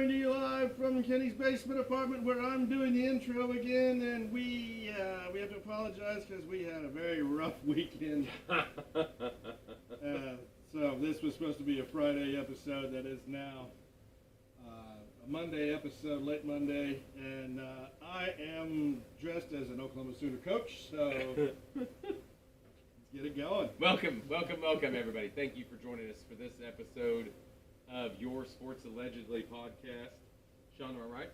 coming to you live from Kenny's basement apartment where I'm doing the intro again, and we have to apologize because we had a very rough weekend. So this was supposed to be a Friday episode that is now a Monday episode, late Monday, and I am dressed as an Oklahoma Sooner coach, so let's get it going. Welcome everybody. Thank you for joining us for this episode of Your Sports Allegedly podcast. Sean, am I right?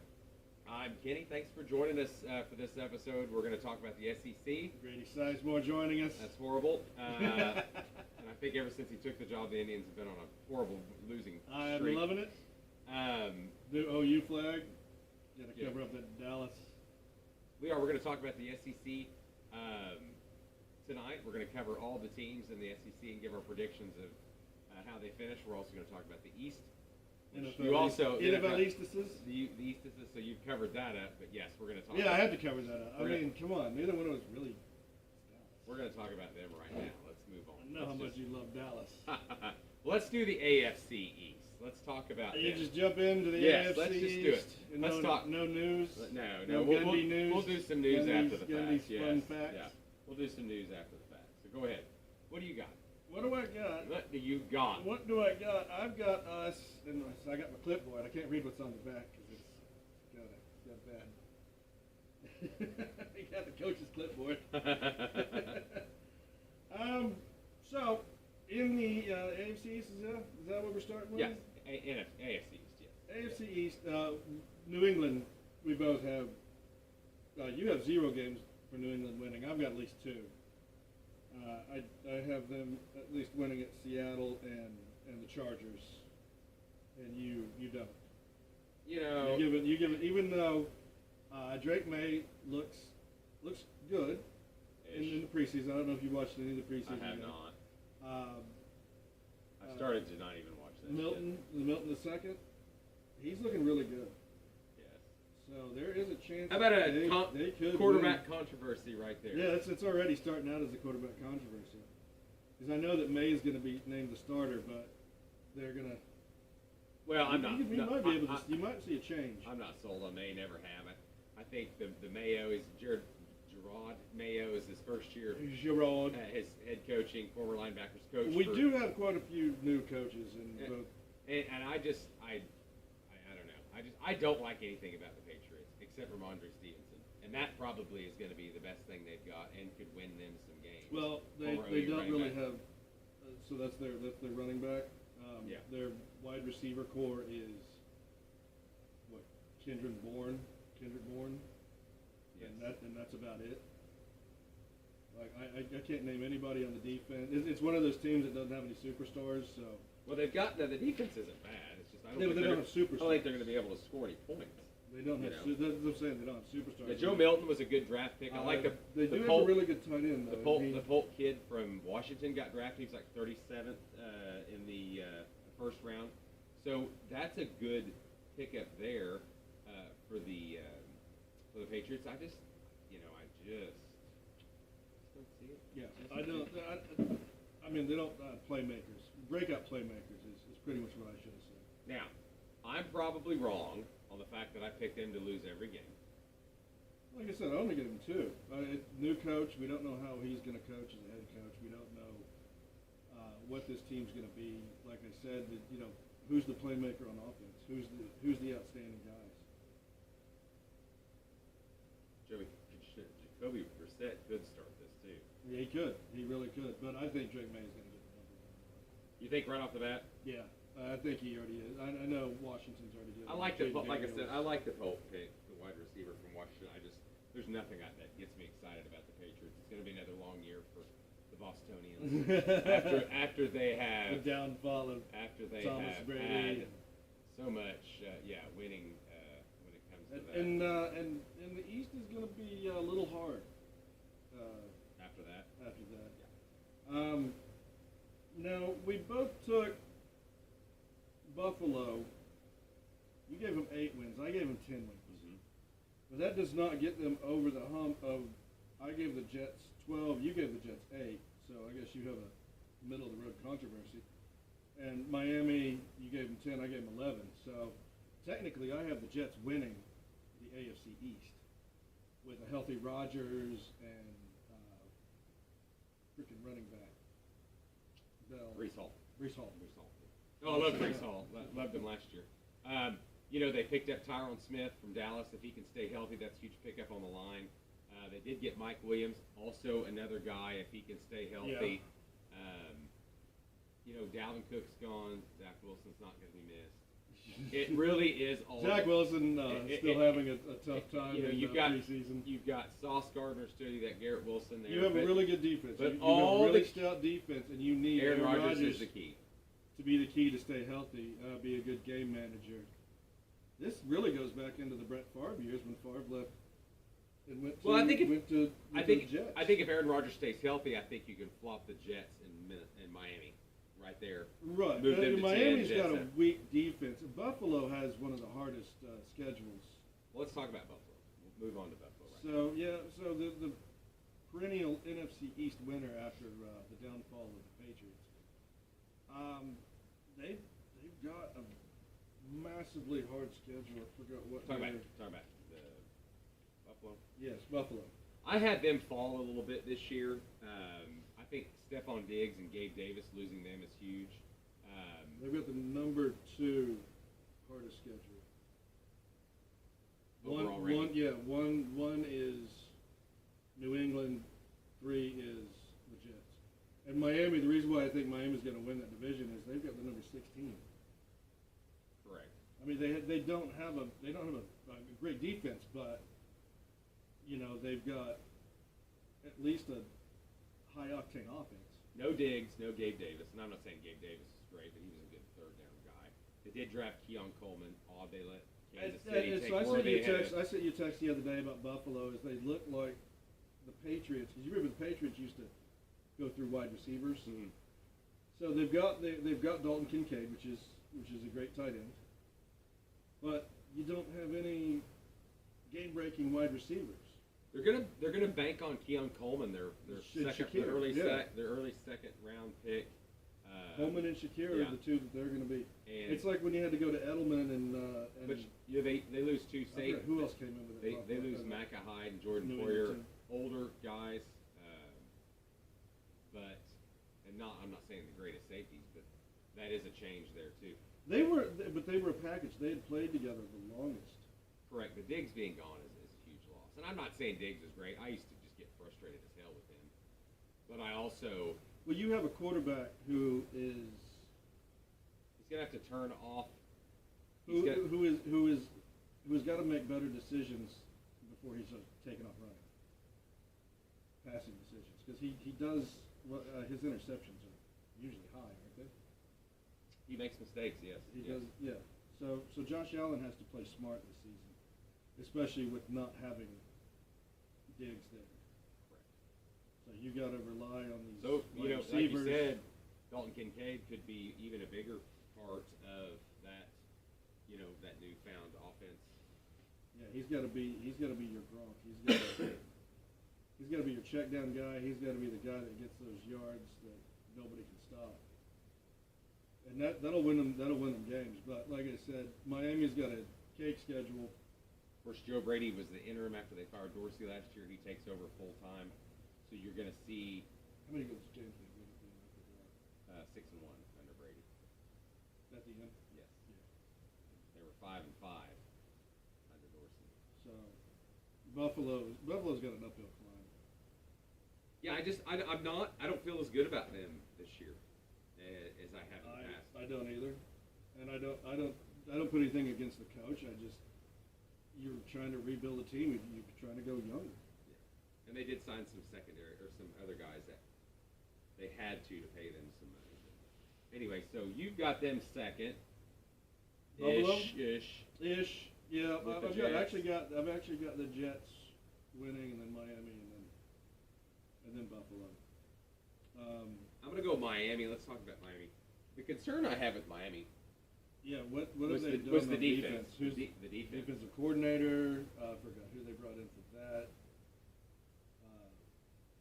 I'm Kenny. Thanks for joining us for this episode. We're going to talk about the SEC. Grady Sizemore joining us. That's horrible. And I think ever since he took the job, the Indians have been on a horrible losing streak. I am loving it. New OU flag. Got to cover up that Dallas. We're going to talk about the SEC tonight. We're going to cover all the teams in the SEC and give our predictions of how they finish. We're also going to talk about the East. You also NFL Eastises. The Eastises. So you've covered that up, but yes, we're going to talk. Yeah, I had to cover that up. I mean, come on, neither one of us really. We're going to talk about them right now. Let's move on. I know how much you love Dallas. Well, let's do the AFC East. Let's talk about. You just jump into the AFC let's just do it. Let's talk. No news. No. We'll do some news after the fact. Fun facts. Yeah. We'll do some news after the fact. So go ahead. What do you got? What do I got? What do you got? What do I got? I've got us, and I got my clipboard. I can't read what's on the back because it's got bad. I got the coach's clipboard. So in the AFC East, is that what we're starting with? Yes, AFC East. Yes. AFC East. New England. We both have. You have 0 games for New England winning. I've got at least 2. I have them at least winning at Seattle and the Chargers, and you don't. You give it even though Drake May looks good in the preseason. I don't know if you watched any of the preseason. I have not. I started to not even watch that. Milton the second, he's looking really good. Yes. So there is a chance. How about they could quarterback controversy right there? Yeah, it's already starting out as a quarterback controversy. Because I know that May is going to be named the starter, but they're going to. Well, I'm not. You might see a change. I'm not sold on May. Never have. I think the Mayo is Gerard Mayo is his first year. Gerard, his head coaching, former linebackers coach. We do have quite a few new coaches in both. And I don't know. I don't like anything about the Patriots except for Ramondre Stevenson, and that probably is going to be the best thing they've got and could win them some games. Well, they don't really have. So that's their running back. Their wide receiver core is what Kendrick Bourne, yes. and that's about it. Like I can't name anybody on the defense. It's one of those teams that doesn't have any superstars. So well, they've got the defense isn't bad. It's just they don't have superstars. I don't think they're going to be able to score any points. They don't have. That's what I'm saying. They don't have superstars. Yeah, Joe Milton was a good draft pick. I like They do have a really good tight end though. The Polk kid from Washington got drafted. He was like 37th in the first round. So that's a good pickup there for the Patriots. I just don't see it. Yeah, I don't. I mean, they don't playmakers. Breakout playmakers is pretty much what I should have said. Now, I'm probably wrong on the fact that I picked them to lose every game. Like I said, I only gave him 2. New coach. We don't know how he's going to coach as a head coach. We don't know what this team's going to be. Like I said, who's the playmaker on offense? Who's the outstanding guys? Jacoby Brissett could start this too. Yeah, he could. He really could. But I think Drake May is going to get the number 1. You think right off the bat? Yeah, I think he already is. I know Washington's already doing it. Like I said, I like the Polk pick, the wide receiver from Washington. There's nothing that gets me excited about the Patriots. It's going to be another long year for the Bostonians after they have the downfall of Thomas Brady. Had so much winning when it comes to that. And the East is going to be a little hard. After that. Yeah. Now we both took Buffalo. You gave them 8 wins. I gave them 10 wins. Mm-hmm. But that does not get them over the hump of. I gave the Jets 12. You gave the Jets 8. So I guess you have a middle of the road controversy. And Miami, you gave them 10. I gave them 11. So technically I have the Jets winning the AFC East with a healthy Rodgers and freaking running back Bell. Brees Hall. Brees Hall. Oh, I love Brees Hall. Loved him last year. They picked up Tyron Smith from Dallas. If he can stay healthy, that's a huge pickup on the line. They did get Mike Williams, also another guy if he can stay healthy. Dalvin Cook's gone. Zach Wilson's not going to be missed. It really is all. Zach Wilson still having a tough time in preseason. You've got Sauce Gardner still. You got Garrett Wilson there. You have a really good defense. But you have a really stout defense, and you need Aaron Rodgers is the key. To be the key to stay healthy, be a good game manager. This really goes back into the Brett Favre years when Favre left and went to the Jets. I think if Aaron Rodgers stays healthy, I think you can flop the Jets in Miami right there. Right. Move them to Miami's 10, got a Jets weak defense. Buffalo has one of the hardest schedules. Well, let's talk about Buffalo. We'll move on to Buffalo. So the perennial NFC East winner after the downfall of the Patriots. They've got a massively hard schedule. I forgot what. Talk about the Buffalo. Yes, Buffalo. I had them fall a little bit this year. I think Stephon Diggs and Gabe Davis losing them is huge. They've got the number 2 hardest schedule. Overall rating. One is New England, 3 is the Jets. And Miami, the reason why I think Miami's going to win that division is they've got the number 16. Correct. I mean, they don't have a great defense, but they've got at least a high octane offense. No Diggs, no Gabe Davis, and I'm not saying Gabe Davis is great, but he was a good third down guy. They did draft Keon Coleman. They let Kansas City take Worthy ahead. I sent you a text the other day about Buffalo. Is they look like the Patriots? Because you remember the Patriots used to go through wide receivers. Mm-hmm. So they've got Dalton Kincaid, which is a great tight end, but you don't have any game-breaking wide receivers. They're gonna bank on Keon Coleman, their early second round pick. Coleman and Shakir are the two that they're going to be. It's like when you had to go to Edelman and but they lose 2 safeties. Who else came in with it? They lose Micah Hyde and Jordan Poyer, older guys, I'm not saying the greatest safeties, but that is a change there too. They were a package. They had played together the longest. Correct, but Diggs being gone is a huge loss. And I'm not saying Diggs is great. I used to just get frustrated as hell with him. But I also... Well, you have a quarterback who is... He's going to have to turn off... Who's got to make better decisions before he's taken off running. Passing decisions. Because he does... Well, his interceptions are usually high, aren't they? He makes mistakes, yes. He does, yeah. So Josh Allen has to play smart this season, especially with not having Diggs there. Correct. So you got to rely on these receivers. Like you said, Dalton Kincaid could be even a bigger part of that, that newfound offense. Yeah, he's got to be your Gronk. He's got to be your check down guy. He's got to be the guy that gets those yards that nobody can stop. And that'll win them games. But like I said, Miami's got a cake schedule. Of course, Joe Brady was the interim after they fired Dorsey last year. He takes over full time. So you're going to see... How many goals did James get? 6-1 under Brady. At the end? Yes. Yeah. They were 5-5 under Dorsey. So Buffalo's got an uphill climb. Yeah, I don't feel as good about them this year as I have in the past. I don't either, and I don't put anything against the coach. You're trying to rebuild a team. You're trying to go younger. Yeah. And they did sign some secondary or some other guys that they had to pay them some money. Anyway, so you've got them second. Buffalo? Ish. Yeah, I've actually got the Jets winning, and then Miami, and then Buffalo. I'm gonna go Miami. Let's talk about Miami. The concern I have with Miami. Yeah, what have they done was on the defense? Who's the defense? Defensive coordinator? I forgot who they brought in for that.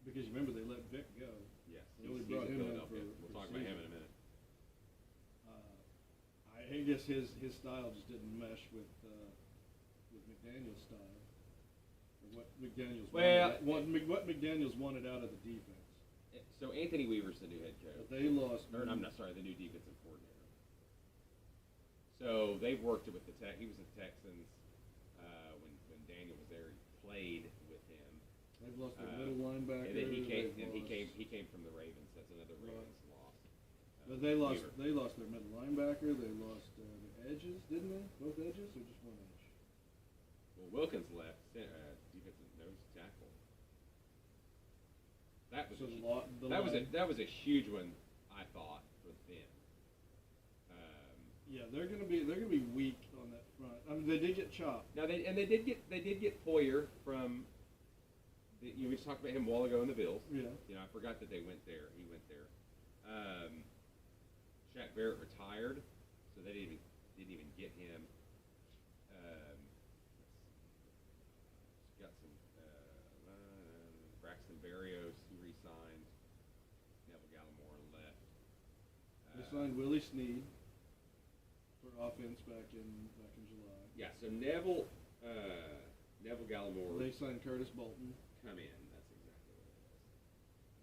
Because you remember they let Vic go. Yes, They only brought him in for We'll talk about him in a minute. I guess his style just didn't mesh with McDaniel's style, or what McDaniel's what McDaniel's wanted out of the defense. So Anthony Weaver's the new head coach. But they lost. Or I'm not sorry, the new defensive coordinator. So they've worked it with the He was with the Texans when Daniel was there. He played with him. They've lost their middle linebacker. And then he came from the Ravens. That's another Ravens loss. But they lost their middle linebacker. They lost the edges, didn't they? Both edges, or just one edge? Well, Wilkins left defensive nose tackle. That was a huge one, I thought, for them. Yeah, they're gonna be weak on that front. I mean, they did get chopped. Now they did get Poyer from. We just talked about him a while ago in the Bills. Yeah. You know, I forgot that they went there. He went there. Shaq Barrett retired, so they didn't even get him. Got some Braxton Berrios, who re-signed. Neville Gallimore left. They signed Willie Snead for offense back in July. Yeah, so Neville Gallimore. They signed Curtis Bolton. Come in. That's exactly what it was.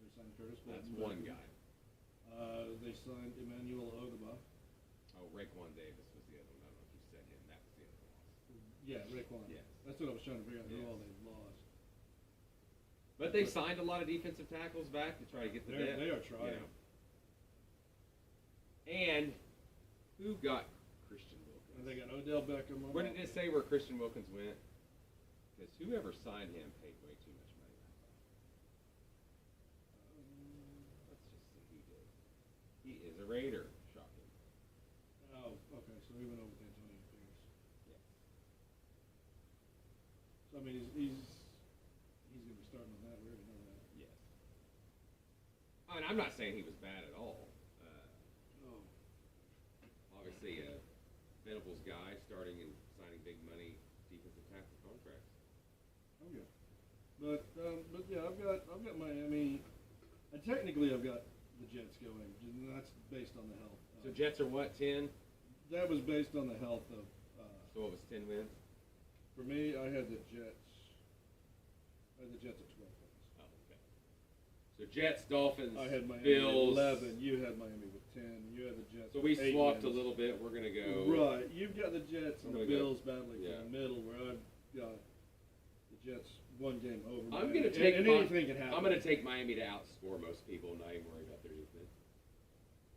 They signed Curtis Bolton. That's one guy. They signed Emmanuel Ogba. Oh, Raekwon Davis was the other one. I don't know if you said him. That was the other loss. Yeah, Raekwon. Yes. That's what I was trying to figure out. Yes. Who all they lost. But they signed a lot of defensive tackles back to try to get the depth. They are trying. You know. And who got Christian Wilkins? And they got Odell Beckham. Where did it say where Christian Wilkins went? Because whoever signed him paid way too much money. Let's just see who did. He is a Raider. Shocking. Oh, okay. So he went over with Antonio Pierce. Yes. So I mean, he's going to be starting on that. We already know that. Yes. I mean, I'm not saying he was bad at all. Oh. Obviously, Venables guy starting and signing big money defensive tackle contracts. Oh yeah. But yeah, I've got Miami. And technically, I've got the Jets going. And that's based on the health. So Jets are what, 10? That was based on the health of. So what was 10 wins? For me, I had the Jets. At 12 wins. Oh, okay. So Jets, Dolphins, I had Miami Bills. 11. You had Miami with 10. You had the Jets. So we with 8 swapped wins. a little bit. We're gonna go. Right. You've got the Jets and the Bills battling yeah. in the middle, where I've got the Jets one game over. I'm Miami. gonna take. And anything can happen. I'm gonna take Miami to outscore most people, and not even worry about their defense.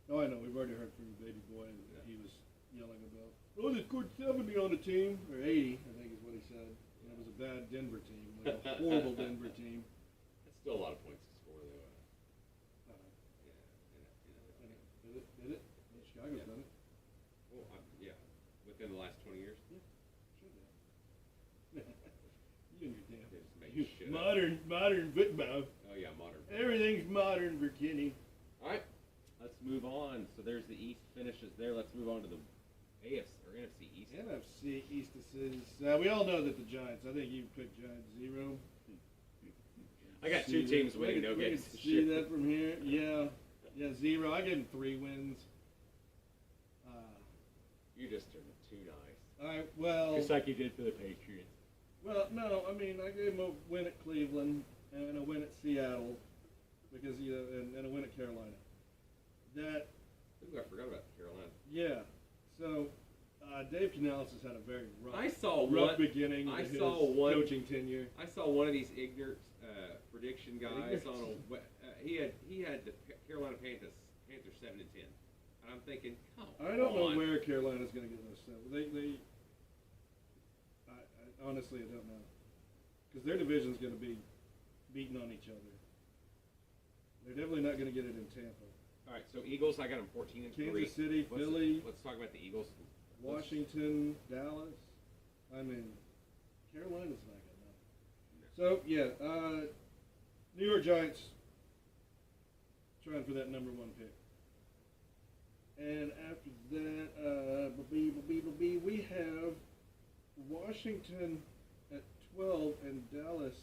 Oh, I know. We've already heard from Baby Boy that he was yelling about. Oh, they scored 70 on the team, or 80, I think is what he said. And it was a bad Denver team, like a horrible Denver team. That's still a lot of points to score, though. Did it? Chicago's done it. Well, yeah, within the last 20 years. Yeah, sure did. You and your damn. Just make shit up. Modern football. Oh yeah, modern. Everything's modern for Kenny. All right, let's move on. So there's the East finishes there. Let's move on to the AFC or NFC East. NFC East is. We all know that the Giants. I think you picked Giants 0. I got two teams winning, no games. See that from here? Yeah, 0. I gave them 3 wins. You just are too nice. Well. Just like you did for the Patriots. Well, no, I mean I gave them a win at Cleveland and a win at Seattle, because and a win at Carolina. That. Ooh, I forgot about Carolina. Yeah. So, Dave Canales has had a very rough beginning to his coaching tenure. I saw one of these ignorant prediction guys on a. He had the Carolina Panthers 7-10, and I'm thinking, come on. I don't know where Carolina's going to get those 7. I honestly I don't know, because their division's going to be beating on each other. They're definitely not going to get it in Tampa. All right, so Eagles, I got them 14-3. Kansas City, Philly. Let's talk about the Eagles. Washington, Dallas. I mean, Carolina's not got nothing. So yeah, New York Giants trying for that number 1 pick. And after that, we have Washington at 12 and Dallas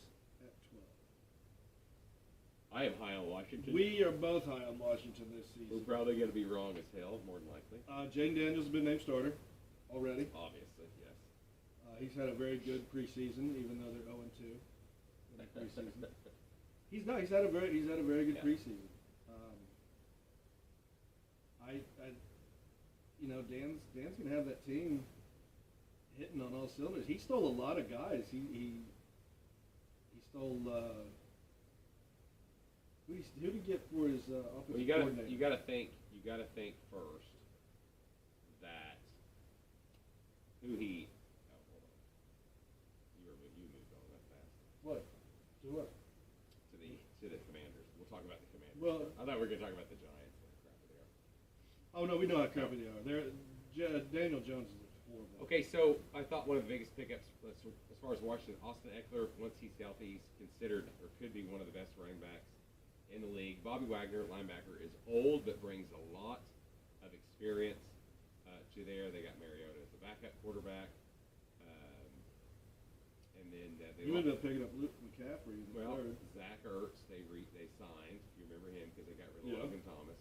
at 12. I am high on Washington. We are both high on Washington this season. We're probably going to be wrong as hell, more than likely. Jaden Daniels has been named starter already. Obviously, yes. He's had a very good preseason, even though they're 0-2 in the preseason. He's had a very good preseason. Dan's gonna have that team hitting on all cylinders. He stole a lot of guys. He stole. Who did he get for his offensive coordinator? You gotta think first that who he. Oh, hold on. You moved on that fast. What? To what? To the Commanders. We'll talk about the Commanders. Well, I thought we were gonna talk about the Giants. What crappy they are. Oh no, we know how crappy they are. Daniel Jones is horrible. Okay, so I thought one of the biggest pickups as far as Washington, Austin Eckler, once he's healthy, he's considered or could be one of the best running backs in the league. Bobby Wagner, linebacker, is old but brings a lot of experience to there. They got Mariota as the backup quarterback, and then they you ended up picking up Luke McCaffrey. Zach Ertz they signed. If you remember him, because they got rid of Logan Thomas.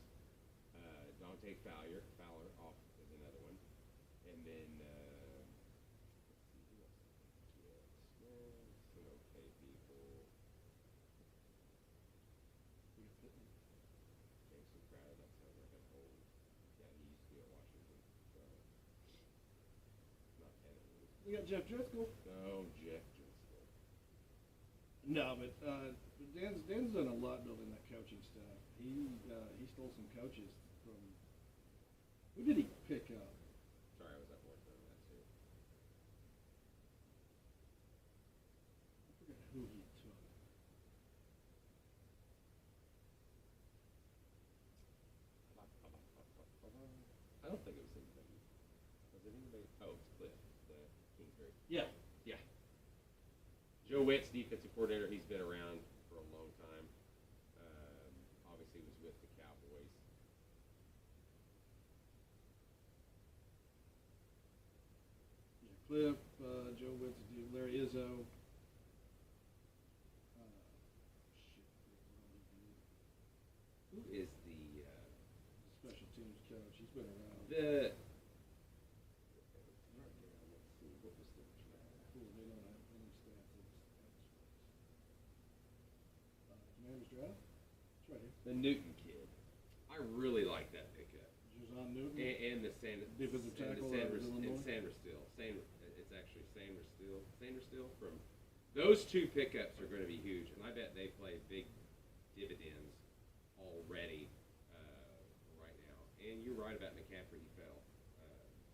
Dante Fowler off is another one, and then let's see who else. Some okay people. Jameson Crowder, that sounds like an old. Yeah, he used to be at Washington. So not Kennedy. You got Jeff Driscoll. No, Jeff Driscoll. No, but Dan's done a lot building that coaching staff. He stole some coaches from. Who did he pick up? Sorry, I was at work on that too. I forget who he took. I don't think it was anybody. Was it anybody? Oh, it's Cliff, the Kingsbury. Yeah. Yeah. Joe Witt's defensive coordinator. He's been around for a long time. Obviously, was with the Cowboys. Yeah, Cliff, Joe Witz, Larry Izzo. Who is the Special teams coach. He's been around. the? What was the cool? They don't have any stats. Commanders draft. It's right here. The Newton kid. I really like that pickup. Jazon Newton. And the defensive tackle out of Illinois. It's actually Sanderstill from. Those two pickups are going to be huge, and I bet they play big dividends already right now. And you're right about McCaffrey. He fell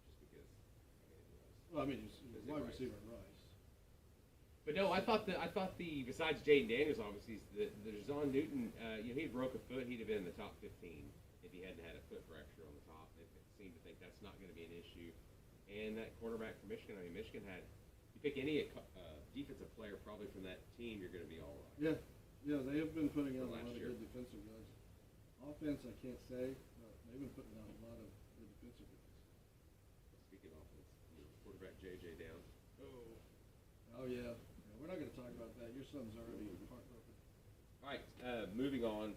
just because. Well, I mean, he's wide receiver Rice. But no, I thought besides Jaden Daniels, obviously the Jazon Newton, he broke a foot, he'd have been in the top 15 if he hadn't had a foot fracture on the top. It seemed to think that's not going to be an issue. And that cornerback from Michigan, Michigan had. You pick any defensive player probably from that team, you're going to be all right. Yeah, they have been putting out a lot of year. good defensive guys. Offense, I can't say, but they've been putting out a lot of good defensive guys. Speaking of offense, quarterback J.J. Downs. Oh yeah. We're not going to talk about that. Your son's already heartbroken. All right, moving on.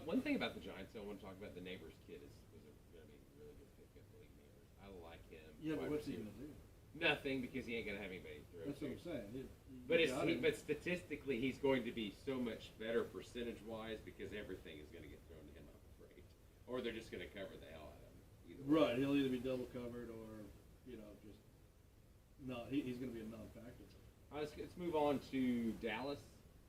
One thing about the Giants, I want to talk about the Neighbors kid is going to be a really good pickup. Malik Neighbors. I like him. Yeah, but what's he going to do? Nothing, because he ain't going to have anybody to throw That's to. what I'm saying. But statistically, he's going to be so much better percentage-wise because everything is going to get thrown to him, I'm afraid. Or they're just going to cover the hell out of him. Right. He'll either be double covered or, just no. He's going to be a non-factor. All right, let's move on to Dallas.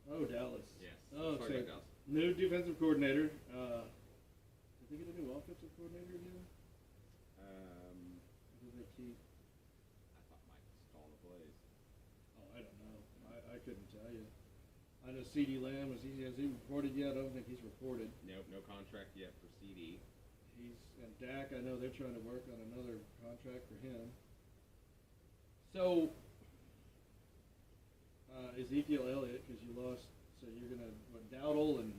Oh, Dallas. Yes. Oh, let's talk about Dallas. New defensive coordinator. Did they get a new offensive coordinator again? Did they keep? I thought Mike was calling the plays. Oh, I don't know. I couldn't tell you. I know CeeDee Lamb has he reported yet? I don't think he's reported. Nope, no contract yet for CD. And Dak, I know they're trying to work on another contract for him. So Ezekiel Elliott, because you lost, so you're gonna Dowdle and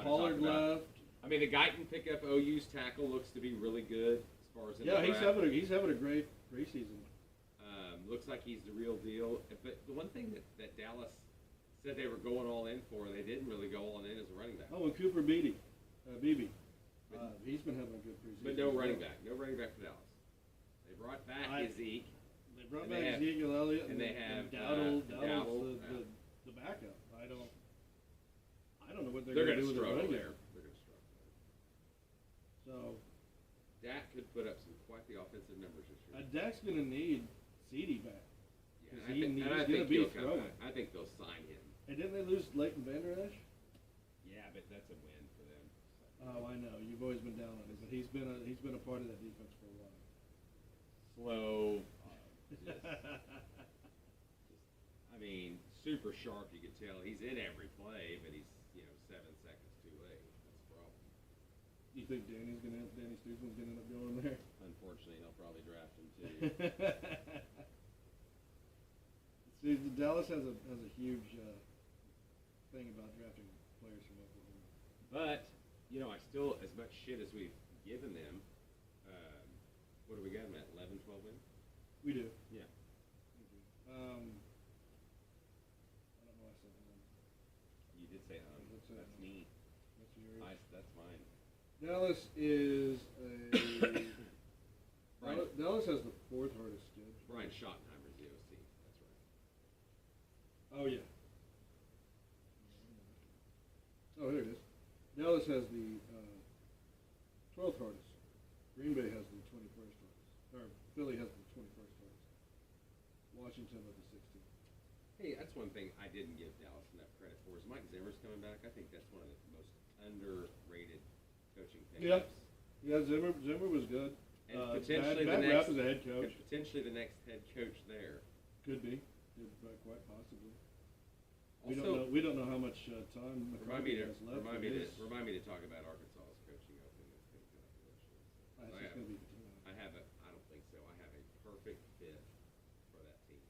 Pollard left. I mean, the Guyton pickup OU's tackle looks to be really good as far as he's having a great preseason. Looks like he's the real deal. But the one thing that Dallas said they were going all in for, and they didn't really go all in as a running back. Oh, and Cooper Beebe. He's been having a good preseason. But no running back. No running back for Dallas. They brought back Zeke. They brought back Ezekiel Elliott. And they have Dowdle's Dowdle. the backup. I don't know what they're going going to do to with struggle the there. They're going to struggle there. So Dak could put up quite the offensive numbers this year. Dak's going to need CD back. Yeah, He's going to be throwing. I think they'll sign him. And didn't they lose Leighton Vander Esch? Yeah, but that's a win for them. Oh, I know. You've always been down on him, but he's been a part of that defense for a while. Slow. I mean, super sharp. You could tell he's in every play, but he's 7 seconds too late. That's the problem. You think Danny Stevenson's going to end up going there? Unfortunately, he'll probably draft him too. See, Dallas has a huge thing about drafting players from Oklahoma. But I still, as much shit as we've given them, what do we got them at? 11, 12 wins? We do. Yeah. We do. I don't know why I said that. You did say That's neat. That's yours. That's mine. Dallas is Dallas has the 4th hardest schedule. Brian Schottenheimer's the OC. That's right. Oh, yeah. Oh, here it is. Dallas has the 12th hardest. Green Bay has the 21st hardest. Or Philly has the 21st hardest. Washington with the 16th. Hey, that's one thing I didn't give Dallas enough credit for. Is Mike Zimmer's coming back? I think that's one of the most underrated coaching pickups. Yeah, Zimmer was good. And potentially Matt Rapp is a head coach. Potentially the next head coach there. Could be. Quite possibly. Also, we don't know how much time McCarthy has left. Remind me to talk about Arkansas's coaching opening that's going to come up eventually. It's just going to be between. I don't think so. I have a perfect fit for that team.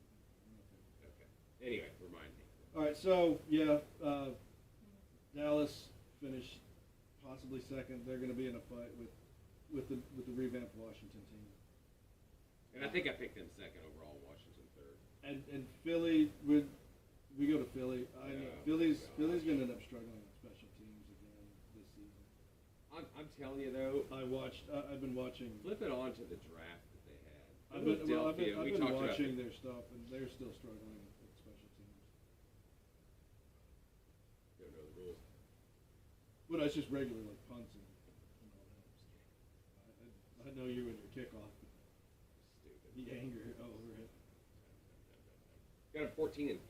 Okay. Anyway, remind me. All right. So yeah, Dallas finished possibly second. They're going to be in a fight with the revamped Washington team. And I think I picked them second overall. Washington third. And Philly would. We go to Philly. I know Philly's going to end up struggling on special teams again this season. I'm telling you though. I've been watching. Flip it on to the draft that they had. I've been watching their stuff, and they're still struggling with special teams. Don't know the rules. But it's just regular like punts and all that. I know you with your kickoff. Stupid. The anger over it. Got a 14-3.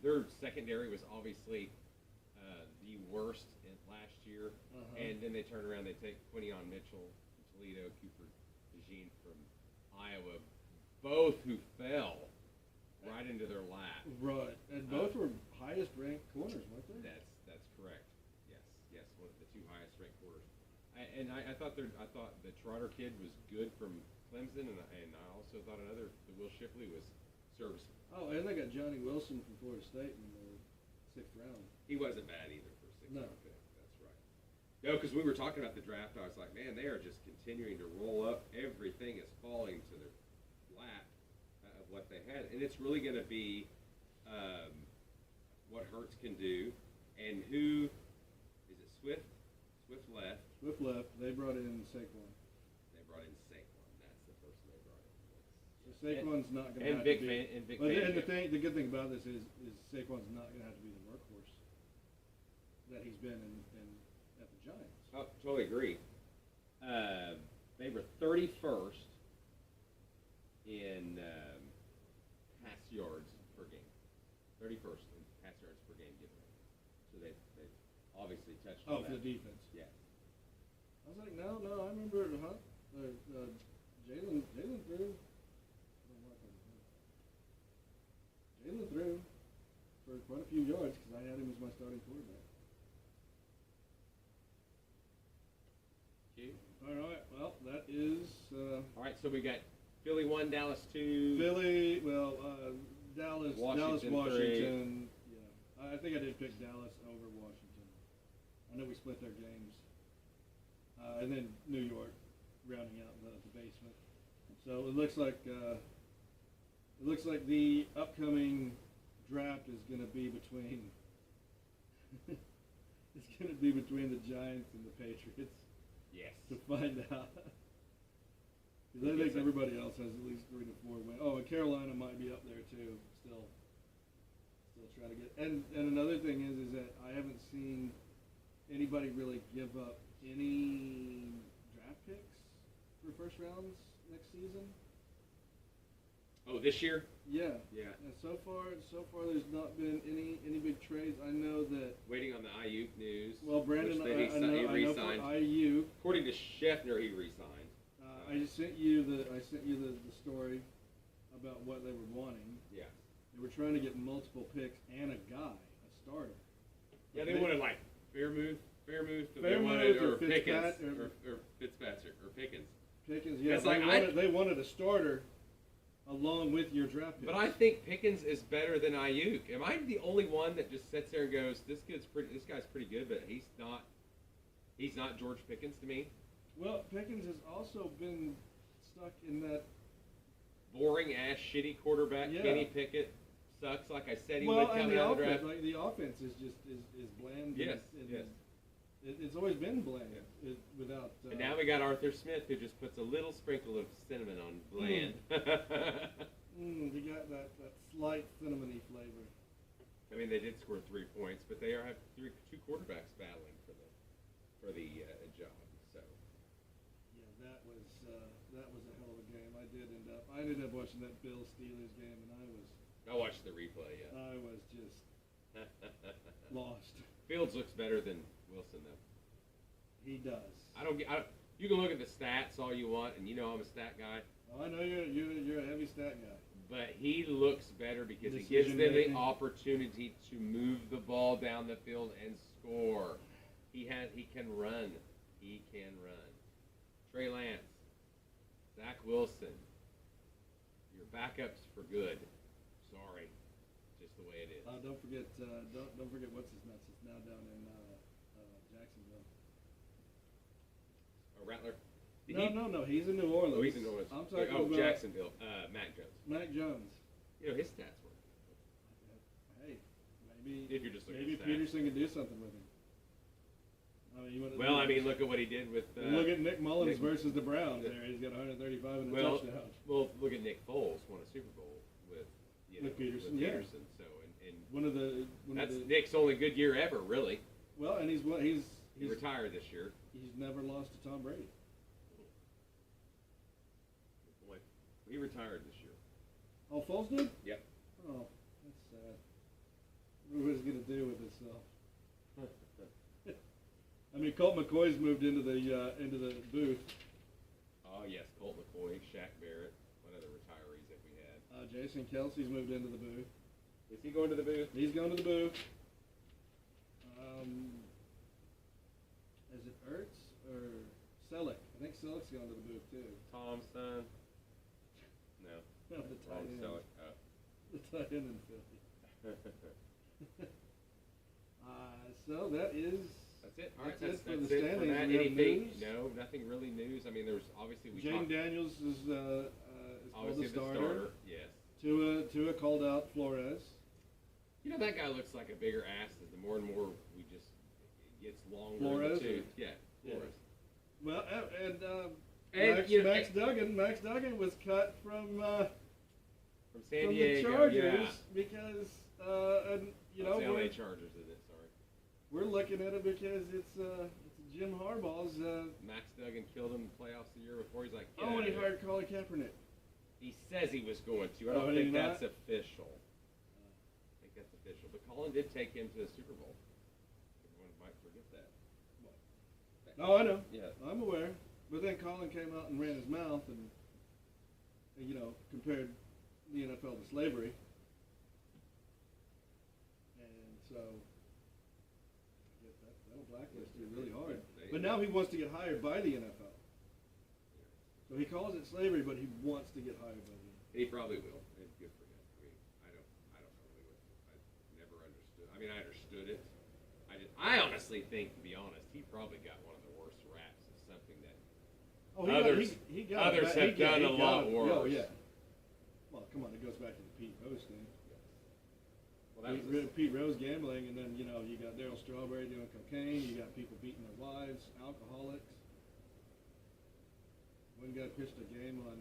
Their secondary was obviously the worst last year, and then they turn around. They take Quinion Mitchell from Toledo, Cooper DeJean from Iowa, both who fell right into their lap. Right, and both were highest ranked corners, weren't they? That's correct. Yes, one of the 2 highest ranked corners. I thought the Trotter kid was good from Clemson, and I also thought the Will Shipley was serviceable. Oh, and they got Johnny Wilson from Florida State in the 6th round. He wasn't bad either for a 6th No. round pick. That's right. No, because we were talking about the draft, I was like, man, they are just continuing to roll up. Everything is falling to their lap of what they had, and it's really going to be what Hurts can do, and who is it? Swift left. Swift left. They brought in Saquon. That's the person they brought in. So Saquon's not going to have Vic to be. And Vic But Fangio. the good thing about this is Saquon's not going to have to be the workhorse that he's been at the Giants. Oh, totally agree. They were 31st in pass yards per game. 31st in pass yards per game given. So they obviously touched on For that. the defense. Yeah. I was like, no, I remember Jalen threw. Jalen threw for quite a few yards because I had him as my starting quarterback. All right, well, that is... All right, so we got Philly 1, Dallas 2. Philly, Dallas, Washington. Yeah, I think I did pick Dallas over Washington. I know we split their games. And then New York rounding out the basement. So it looks like the upcoming draft is going to be between it's going to be between the Giants and the Patriots. Yes. To find out. Because I think everybody else has at least 3 to 4 wins. Oh, and Carolina might be up there too. Still try to get. And another thing is that I haven't seen anybody really give up any draft picks for first rounds next season. Oh, this year? Yeah. Yeah. And so far there's not been any big trades. I know that. Waiting on the Ayuk news. Well, Brandon, he I know re-signed. for Ayuk. According to Scheffner, he re-signed. I just sent you the story about what they were wanting. Yeah. They were trying to get multiple picks and a guy, a starter. Yeah, they wanted like Fairmouth, or Pickens, or Fitzpatrick, or Pickens. Pickens, yeah. It's They wanted a starter along with your draft pick. But I think Pickens is better than Ayuk. Am I the only one that just sits there and goes, this guy's pretty good, but he's not George Pickens to me? Well, Pickens has also been stuck in that boring ass shitty quarterback. Yeah. Kenny Pickett sucks, like I said he would coming out of the draft. Like the offense is just is bland. Yes, yes. It's always been bland without. And now we got Arthur Smith, who just puts a little sprinkle of cinnamon on bland. You got that slight cinnamony flavor. I mean, they did score 3 points, but they have two quarterbacks battling for the job. So. Yeah, that was a hell of a game. I ended up watching that Bills Steelers game, and I watched the replay. Yeah. I was just lost. Fields looks better than Wilson, though. He does. You can look at the stats all you want, and you know I'm a stat guy. Oh, I know you're a heavy stat guy. But he looks better because he gives them the opportunity to move the ball down the field and score. He can run. He can run. Trey Lance, Zach Wilson, your backups for good. Sorry, just the way it is. Don't forget what's his nuts. It's now down in Jacksonville. Rattler. No. He's in New Orleans. Oh, he's in New Orleans. I'm talking about Jacksonville. Mac Jones. Mac Jones. You know his stats were. Hey, maybe if you're just looking at stats. Peterson can do something with him. Look at what he did with. Look at Nick Mullins versus the Browns. There, he's got 135 and a touchdown. Well, look at Nick Foles won a Super Bowl with Peterson. So and Nick's only good year ever, really. Well, and he's retired this year. He's never lost to Tom Brady. Boy, he retired this year. Oh, Foles did? Yep. Oh, that's sad. What was he gonna do with himself? I mean, Colt McCoy's moved into the booth. Oh yes, Colt McCoy, Shaq Barrett, one of the retirees that we had. Jason Kelsey's moved into the booth. Is he going to the booth? He's going to the booth. Is it Ertz or Selleck? I think Selleck's going to the booth too. Thompson. No. No, the tight end. Selleck. Oh. The tight end in Philly. So that is. That's it. All right, that's for the it standings. for that. We have Anything? news? No, nothing really news. I mean, there's obviously Jaden Daniels is called the starter. Yes. Tua called out Flores. You know, that guy looks like a bigger ass as the more and more it gets longer. Flores? Yeah, Flores. Well, and Max Duggan was cut from San from Diego, the Chargers yeah. because the LA Chargers, is it? Sorry. We're looking at it because it's Jim Harbaugh's. Max Duggan killed him in the playoffs the year before. He's like, and he hired Colin Kaepernick. He says he was going to. I don't think that's official. I think that's official. But Colin did take him to the Super Bowl. Everyone might forget that. Oh, I know. Yeah. I'm aware. But then Colin came out and ran his mouth and compared the NFL to slavery. And so that'll blacklist you really hard. But now he wants to get hired by the NFL. So he calls it slavery, but he wants to get hired by the NFL. He probably will. It's good for him. I mean, I don't know really what. I never understood. I mean, I understood it. I honestly think, to be honest, he probably got one of the worst raps of something that others have done a lot worse. Oh yeah. Well, come on, it goes back to the Pete Rose thing. Well, that was Pete Rose gambling, and then you got Darryl Strawberry doing cocaine. You got people beating their wives, alcoholics. One guy pitched a game on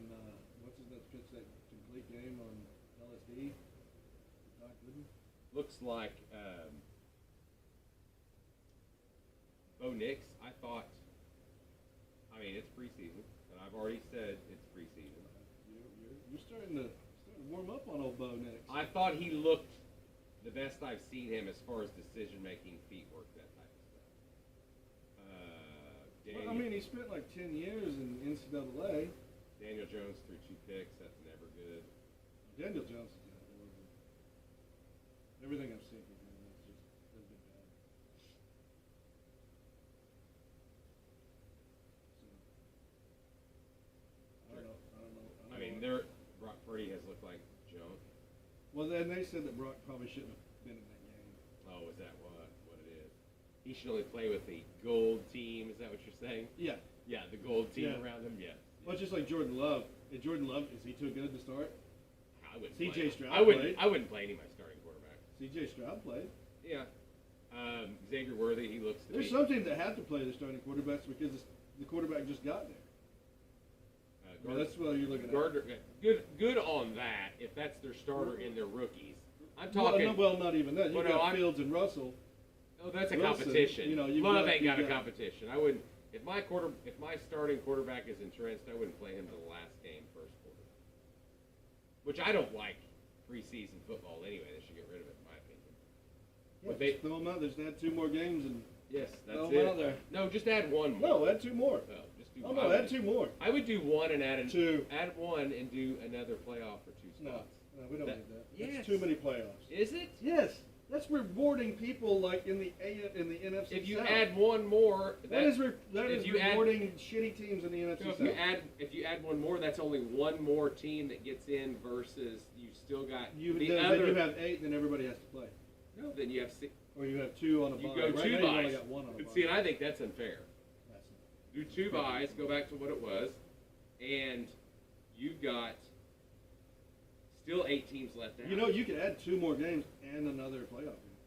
pitched that complete game on LSD. Doc Gooden. looks like Bo Nix. I thought. I mean, it's preseason, and I've already said it's preseason. You're starting to warm up on old Bo Nix. I thought he looked the best I've seen him as far as decision-making, feet work, that type of stuff. Well, I mean, he spent like 10 years in NCAA. Daniel Jones threw 2 picks. That's never good. Daniel Jones is bad. Everything I've seen from him has been bad. So, I don't know. I mean, Brock Purdy has looked like junk. Well, then they said that Brock probably shouldn't have been in that game. Oh, is that what it is? He should only play with the gold team. Is that what you're saying? Yeah. Yeah, the gold team around him. Yeah. Well, it's just like Jordan Love. Is Jordan Love, is he too good to start? I wouldn't. C.J. Stroud played. I wouldn't play any of my starting quarterback. C.J. Stroud played. Yeah. Xavier Worthy, he looks. There's some teams that have to play the starting quarterbacks because the quarterback just got there. That's what you're looking at. Good on that. If that's their starter and their rookies, I'm talking. Well, not even that. You got Fields and Russell. Oh, that's a Wilson, competition. Love ain't got a competition. I wouldn't. If my starting quarterback is entrenched, I wouldn't play him to the last game, first quarter. Which I don't like preseason football anyway. They should get rid of it, in my opinion. Yeah, but just throw them out. There's add 2 more games and. Yes, that's throw it. them out there. No, just add 1 more. No, add 2 more. No, just do. Oh no, add 2 more. I would do 1 and add 2. Add 1 and do another playoff for 2 spots. No, we don't need that. Yes. That's too many playoffs. Is it? Yes. That's rewarding people like in the NFC If you South. add 1 more, that is rewarding shitty teams in the NFC so South. If you add 1 more, that's only 1 more team that gets in versus you still got Then other. you have 8, then everybody has to play. No, then you have 6. Or you have 2 on a bye. You go right 2 now, buys. you only got 1 on a bye. See, and I think that's unfair. That's Do 2 buys, go back to what it was, and you've got still 8 teams left out. You could add 2 more games and another playoff game.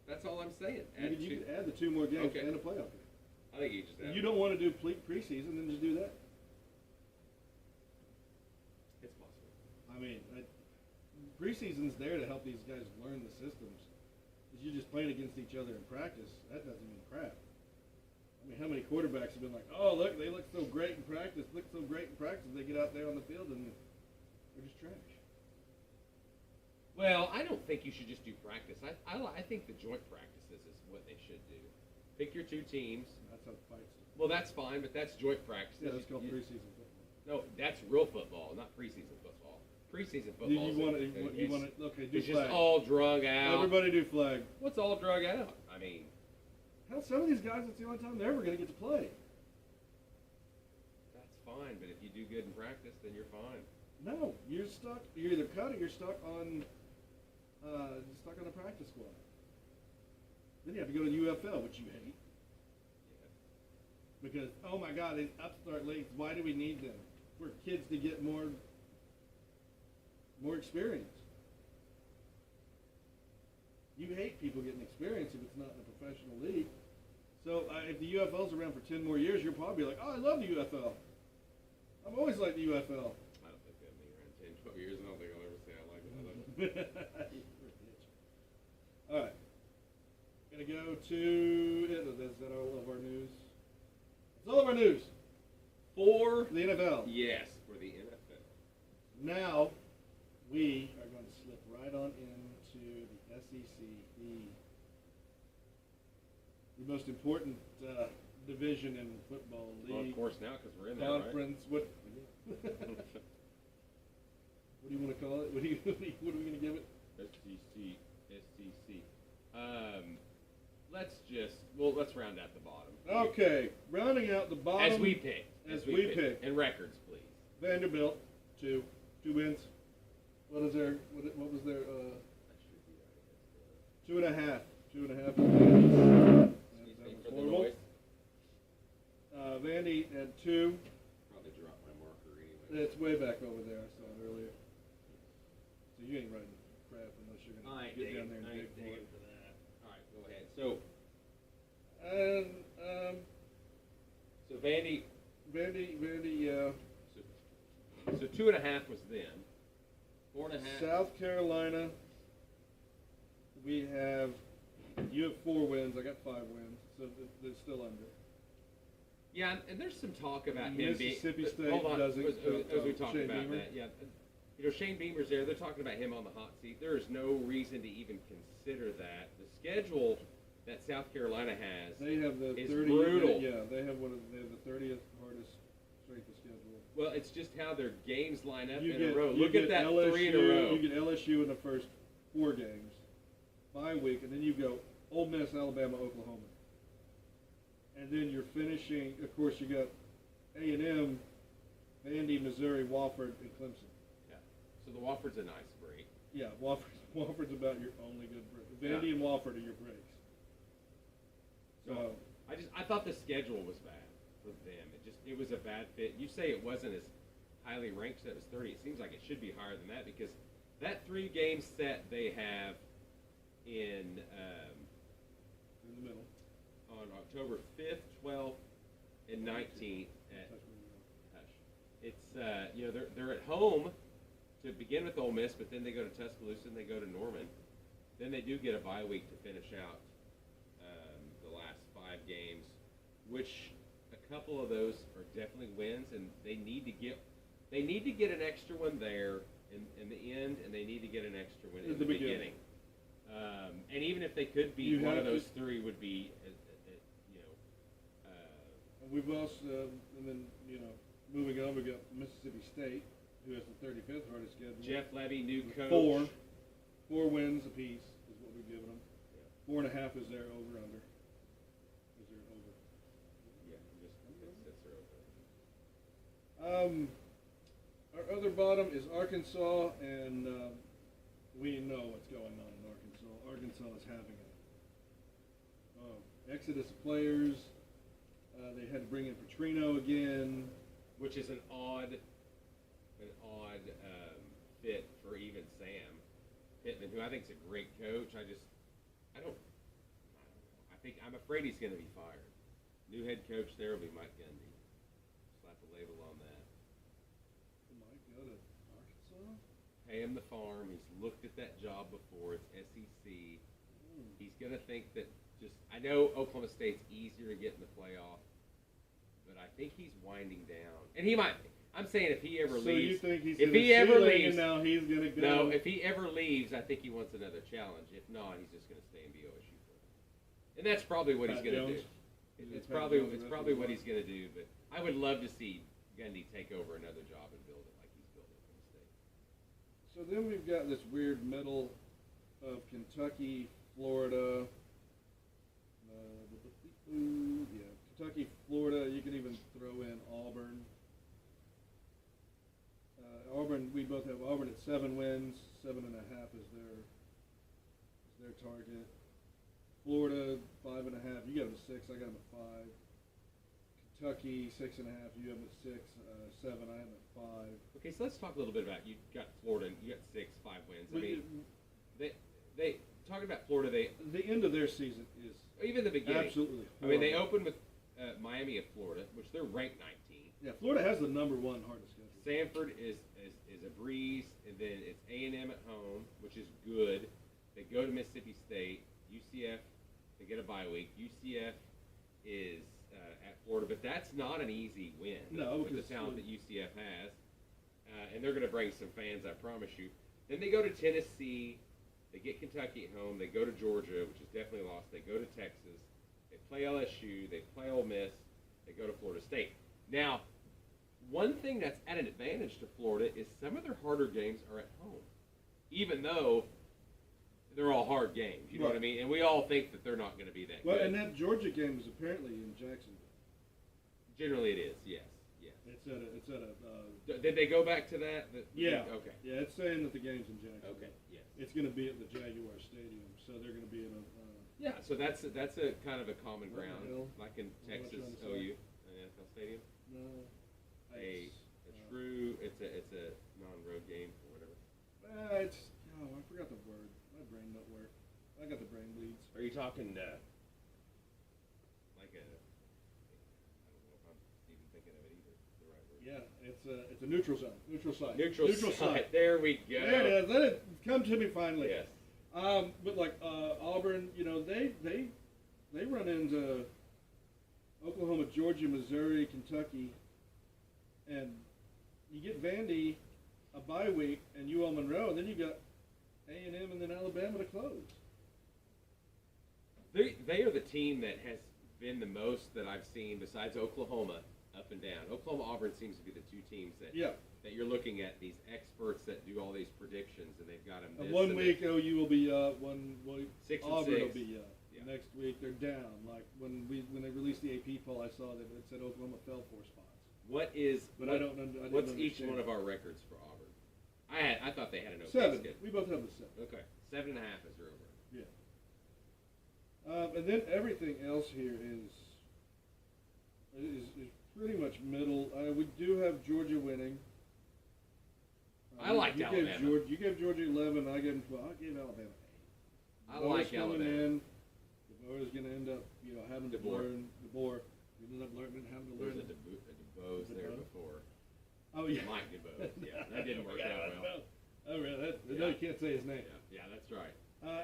That's all I'm saying. You could add the 2 more games Okay. and a playoff game. I think you just add. You don't want to do preseason, then just do that. It's possible. I mean, preseason's there to help these guys learn the systems. If you're just playing against each other in practice, that doesn't mean crap. I mean, how many quarterbacks have been like, oh, look, they look so great in practice, they get out there on the field and they're just trash. Well, I don't think you should just do practice. I think the joint practices is what they should do. Pick your 2 teams. That's how the fights. Well, that's fine, but that's joint practice. Yeah, that's called preseason football. No, that's real football, not preseason football. Preseason football. Do it's flag. just all drug out. Everybody do flag. What's all drug out? I mean, hell, some of these guys, it's the only time they're ever going to get to play. that's fine, but if you do good in practice, then you're fine. No, you're stuck. You're either cut or you're stuck on the practice squad. Then you have to go to UFL, which you hate. Yeah. Because, oh my God, these upstart leagues, why do we need them? We're kids to get more experience. You hate people getting experience if it's not in a professional league. So if the UFL's around for 10 more years, you'll probably be like, oh, I love the UFL. I've always liked the UFL. I don't think that'll be around 10, 12 years. I don't think I'll ever say I like it. I love it. All right. Gonna go to. Is that all of our news? It's all of our news. For the NFL. Yes, for the NFL. Now, we are going to slip right on into the SEC, the most important division in football league. Well, of course now, because we're in there, conference. right? What do you want to call it? What are we going to give it? SEC. Let's round out the bottom. Okay, rounding out the bottom. As we pick. And records, please. Vanderbilt, 2 wins. What was their? 2.5. 2.5. Horrible. Vandy had 2. Probably dropped my marker anyway. It's way back over there. I saw it earlier. So you ain't writing crap unless you're gonna. I get down there and I dig ain't for digging it. for that. All right, go ahead. So Vandy, yeah. so 2.5 was then. 4.5. South Carolina, you have 4 wins. I got 5 wins, so they're still under. Yeah, and there's some talk about him Mississippi being. State Hold on, doesn't. as we talk Shane about Beamer. that, yeah. Shane Beamer's there. They're talking about him on the hot seat. There is no reason to even consider that. The schedule that South Carolina has They have the is 30th. brutal. Yeah, they have the 30th hardest strength of schedule. Well, it's just how their games line up You in get, a row. you Look get at that LSU, 3 in a row. You get LSU in the first 4 games, bye week, and then you go Ole Miss, Alabama, Oklahoma, and then you're finishing. Of course, you got A&M, Vandy, Missouri, Wofford, and Clemson. Yeah. So the Wofford's a nice break. Yeah, Wofford's about your only good break. Vandy Yeah. and Wofford are your breaks. So I thought the schedule was bad for them. It was a bad fit. You say it wasn't as highly ranked, so it was 30. It seems like it should be higher than that because that 3-game set they have in the middle. on October 5th, 12th, and 19th at Hush. It's they're at home to begin with Ole Miss, but then they go to Tuscaloosa and they go to Norman. Then they do get a bye week to finish out the last 5 games, which a couple of those are definitely wins, and they need to get an extra one there in the end, and they need to get an extra one in the beginning. And even if they could beat one of those 3, would be We've also, and then moving on, we got Mississippi State, who has the 35th hardest schedule. Jeff Levy, new coach. 4 wins apiece is what we've given them. Yeah. 4.5 is their over/under. Is their over? Yeah, that's their over. Our other bottom is Arkansas, and we know what's going on in Arkansas. Arkansas is having an exodus of players. They had to bring in Petrino again, which is an odd fit for even Sam Pittman, who I think is a great coach. I'm afraid he's going to be fired. New head coach there will be Mike Gundy. Slap a label on that. Mike go to Arkansas? Pay him the farm. He's looked at that job before. It's SEC. He's going to think that I know Oklahoma State's easier to get in the playoff, but I think he's winding down. And he might be. I'm saying if he ever leaves. So you think he's if he ever leaves, and now he's going to go? No, if he ever leaves, I think he wants another challenge. If not, he's just going to stay in BOSU for now. And that's probably what he's going to do. It's probably what he's going to do. But I would love to see Gundy take over another job and build it like he's built it for the state. So then we've got this weird middle of Kentucky, Florida. Kentucky, Florida. You can even throw in Auburn. Auburn, we both have Auburn at 7 wins. 7.5 is their target. Florida 5.5. You got them at 6. I got them at 5. Kentucky 6.5. You have them at 6. 7. I have them at 5. Okay, so let's talk a little bit about you got Florida. And you got 6, 5 wins. I mean, they talking about Florida. The end of their season is even the beginning. Absolutely. I mean, they opened with Miami of Florida, which they're ranked 19. Yeah, Florida has the number 1 hardest schedule. Sanford is a breeze, and then it's A&M at home, which is good. They go to Mississippi State, UCF. They get a bye week. UCF is at Florida, but that's not an easy win. No, with the talent that UCF has, and they're going to bring some fans, I promise you. Then they go to Tennessee. They get Kentucky at home. They go to Georgia, which is definitely lost. They go to Texas. They play LSU. They play Ole Miss. They go to Florida State. Now, one thing that's at an advantage to Florida is some of their harder games are at home, even though they're all hard games. You know what I mean? And we all think that they're not going to be that good. Well, and that Georgia game is apparently in Jacksonville. Generally, it is. Yes. It's at a. Did they go back to that? Yeah. Okay. Yeah, it's saying that the game's in Jacksonville. Okay. Yes. It's going to be at the Jaguar Stadium, so they're going to be in a. Yeah. So that's a kind of a common What the ground, hell? like in What am I Texas, trying to say? OU, NFL Stadium. No. It's a non-road game or whatever. I forgot the word. My brain don't work. I got the brain bleeds. Are you talking like a? I don't know if I'm even thinking of it either. The right word. Yeah, it's a neutral zone, neutral site. Neutral site. There we go. There it is. Let it come to me finally. Yes. But like Auburn, they run into Oklahoma, Georgia, Missouri, Kentucky, and you get Vandy a bye week, and UL Monroe, and then you got A&M and then Alabama to close. They are the team that has been the most that I've seen besides Oklahoma up and down. Oklahoma, Auburn seems to be the two teams that you're looking at, these experts that do all these predictions, and they've got them. One week OU will be up, one week 6 and Auburn 6. will be up. Yeah. Next week they're down. Like when they released the AP poll, I saw that it said Oklahoma fell 4 spots. What's each one of our records for Auburn? I thought they had an okay 7. schedule. We both have the 7. Okay, 7.5 is their over. Yeah. And then everything else here is pretty much middle. We do have Georgia winning. I liked Alabama. You gave Georgia 11. I gave them 12. I gave Alabama 8. I like Alabama. DeBoer's going to end up, having to learn DeBoer. You end up having to learn. There's a DeBose there before. Oh yeah, Mike DeBose. Yeah, that didn't work out well. Oh really? No, you can't say his name. Yeah, that's right.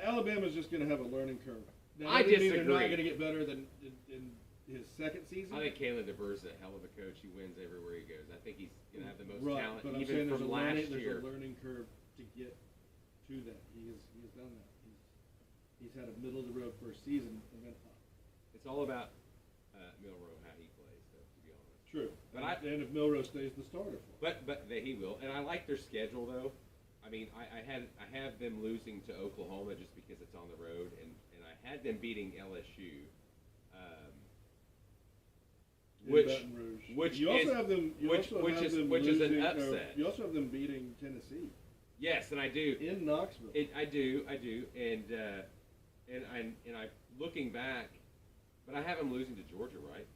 Alabama's just going to have a learning curve. Now, I disagree. They're not going to get better than in his second season. I think Kalen DeBoer's a hell of a coach. He wins everywhere he goes. I think he's going to have the most talent, but even from last year. There's a learning curve to get to that. He has done that. He's had a middle of the road first season and then up. It's all about Milroe, how he plays, though, to be honest. True. And if Milroe stays the starter for him. But he will. And I like their schedule, though. I mean, I have them losing to Oklahoma just because it's on the road, and I had them beating LSU, which you also have them. Which is an upset. You also have them beating Tennessee. Yes, and I do. In Knoxville. I do, and I looking back, but I have them losing to Georgia, right?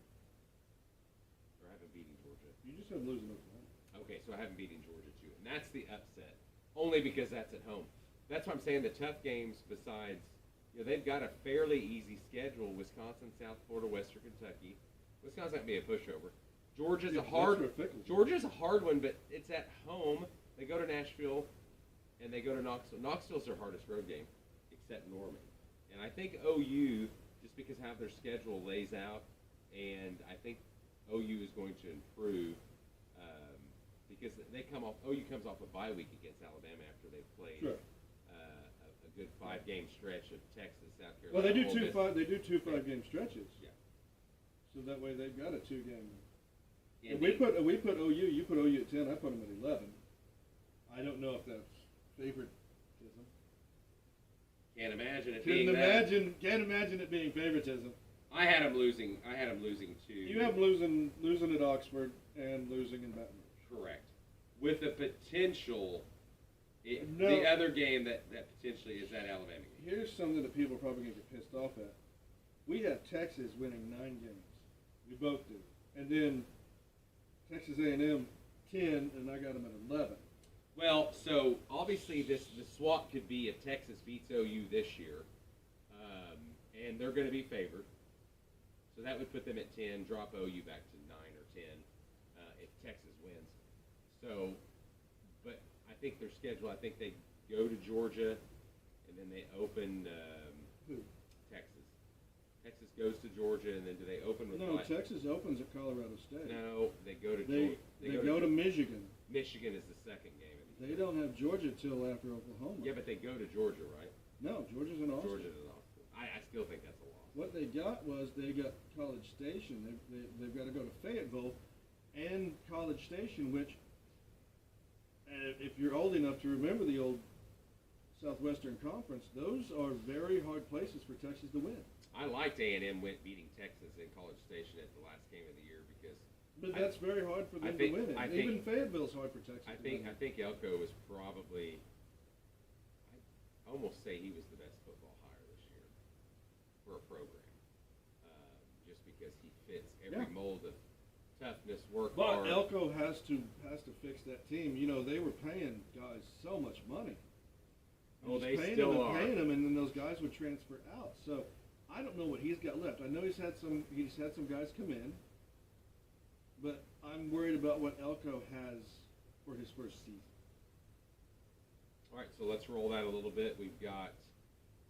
Or I have them beating Georgia. You just have them losing Oklahoma. Okay, so I have them beating Georgia too, and that's the upset. Only because that's at home. That's why I'm saying the tough games. Besides, they've got a fairly easy schedule: Wisconsin, South Florida, Western Kentucky. Wisconsin might be a pushover. Georgia's a hard one, but it's at home. They go to Nashville, and they go to Knoxville. Knoxville's their hardest road game, except Norman. And I think OU, just because how their schedule lays out, and I think OU is going to improve because OU comes off a bye week against Alabama after they've played a good 5-game stretch of Texas, South Carolina. Well, they do two 5-game stretches. Yeah. So that way they've got a 2-game. We put OU. You put OU at 10. I put them at 11. I don't know if that's favoritism. Can't imagine it being being that. Can't imagine it being favoritism. I had them losing to. You have them losing at Oxford and losing in Baton Rouge. Correct. With the potential, the other game that potentially is that Alabama game. Here's something that people are probably going to get pissed off at. We have Texas winning 9 games. We both do. And then Texas A&M 10, and I got them at 11. Well, so obviously the swap could be if Texas beats OU this year, and they're going to be favored. So that would put them at 10, drop OU back to 9 or 10 if Texas wins. So, but I think their schedule, I think they go to Georgia, and then they open Texas. Texas goes to Georgia, and then do they open with Texas opens at Colorado State. No, they go to Georgia. They go to Michigan. Michigan is the second game. They don't have Georgia till after Oklahoma. Yeah, but they go to Georgia, right? No, Georgia's in Austin. Georgia's in Austin. I still think that's a loss. What they got was they got College Station. They've got to go to Fayetteville and College Station, which, if you're old enough to remember the old Southwestern Conference, those are very hard places for Texas to win. I liked A&M beating Texas in College Station at the last game of the year because. But that's very hard for them to win it. Even Fayetteville's hard for Texas. I think Elko was probably. I almost say he was the best football hire this year for a program, just because he fits every mold of toughness, work hard. But Elko has to fix that team. They were paying guys so much money. Oh, they paying still him are. and paying him, and then those guys would transfer out. So I don't know what he's got left. I know he's had some guys come in, but I'm worried about what Elko has for his first season. All right, so let's roll that a little bit. We've got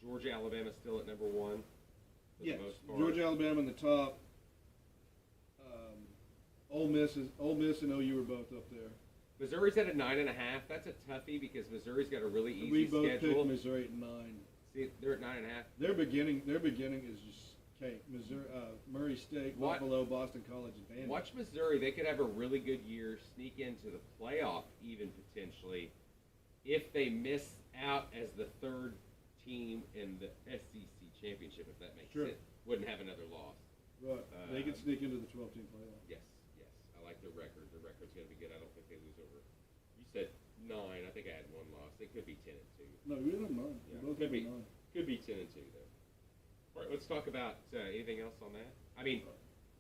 Georgia, Alabama still at number 1 for Yes, the most part. Georgia, Alabama in the top. Ole Miss and OU are both up there. Missouri's at a 9.5. That's a toughie because Missouri's got a really easy We both schedule. picked Missouri at 9. See, they're at 9.5. Their beginning is just cake. Missouri, Murray State, Buffalo, Boston College, and Vandy. Watch Missouri. They could have a really good year, sneak into the playoff even potentially, if they miss out as the third team in the SEC championship, if that makes sense. Wouldn't have another loss. Right. They could sneak into the 12-team playoff. Yes. I like their record. Their record's going to be good. I don't think they lose over. You said 9. I think I had 1 loss. They could be 10-2. No, we don't know. Yeah, Both could be 9. 10-2 though. All right, let's talk about anything else on that. I mean,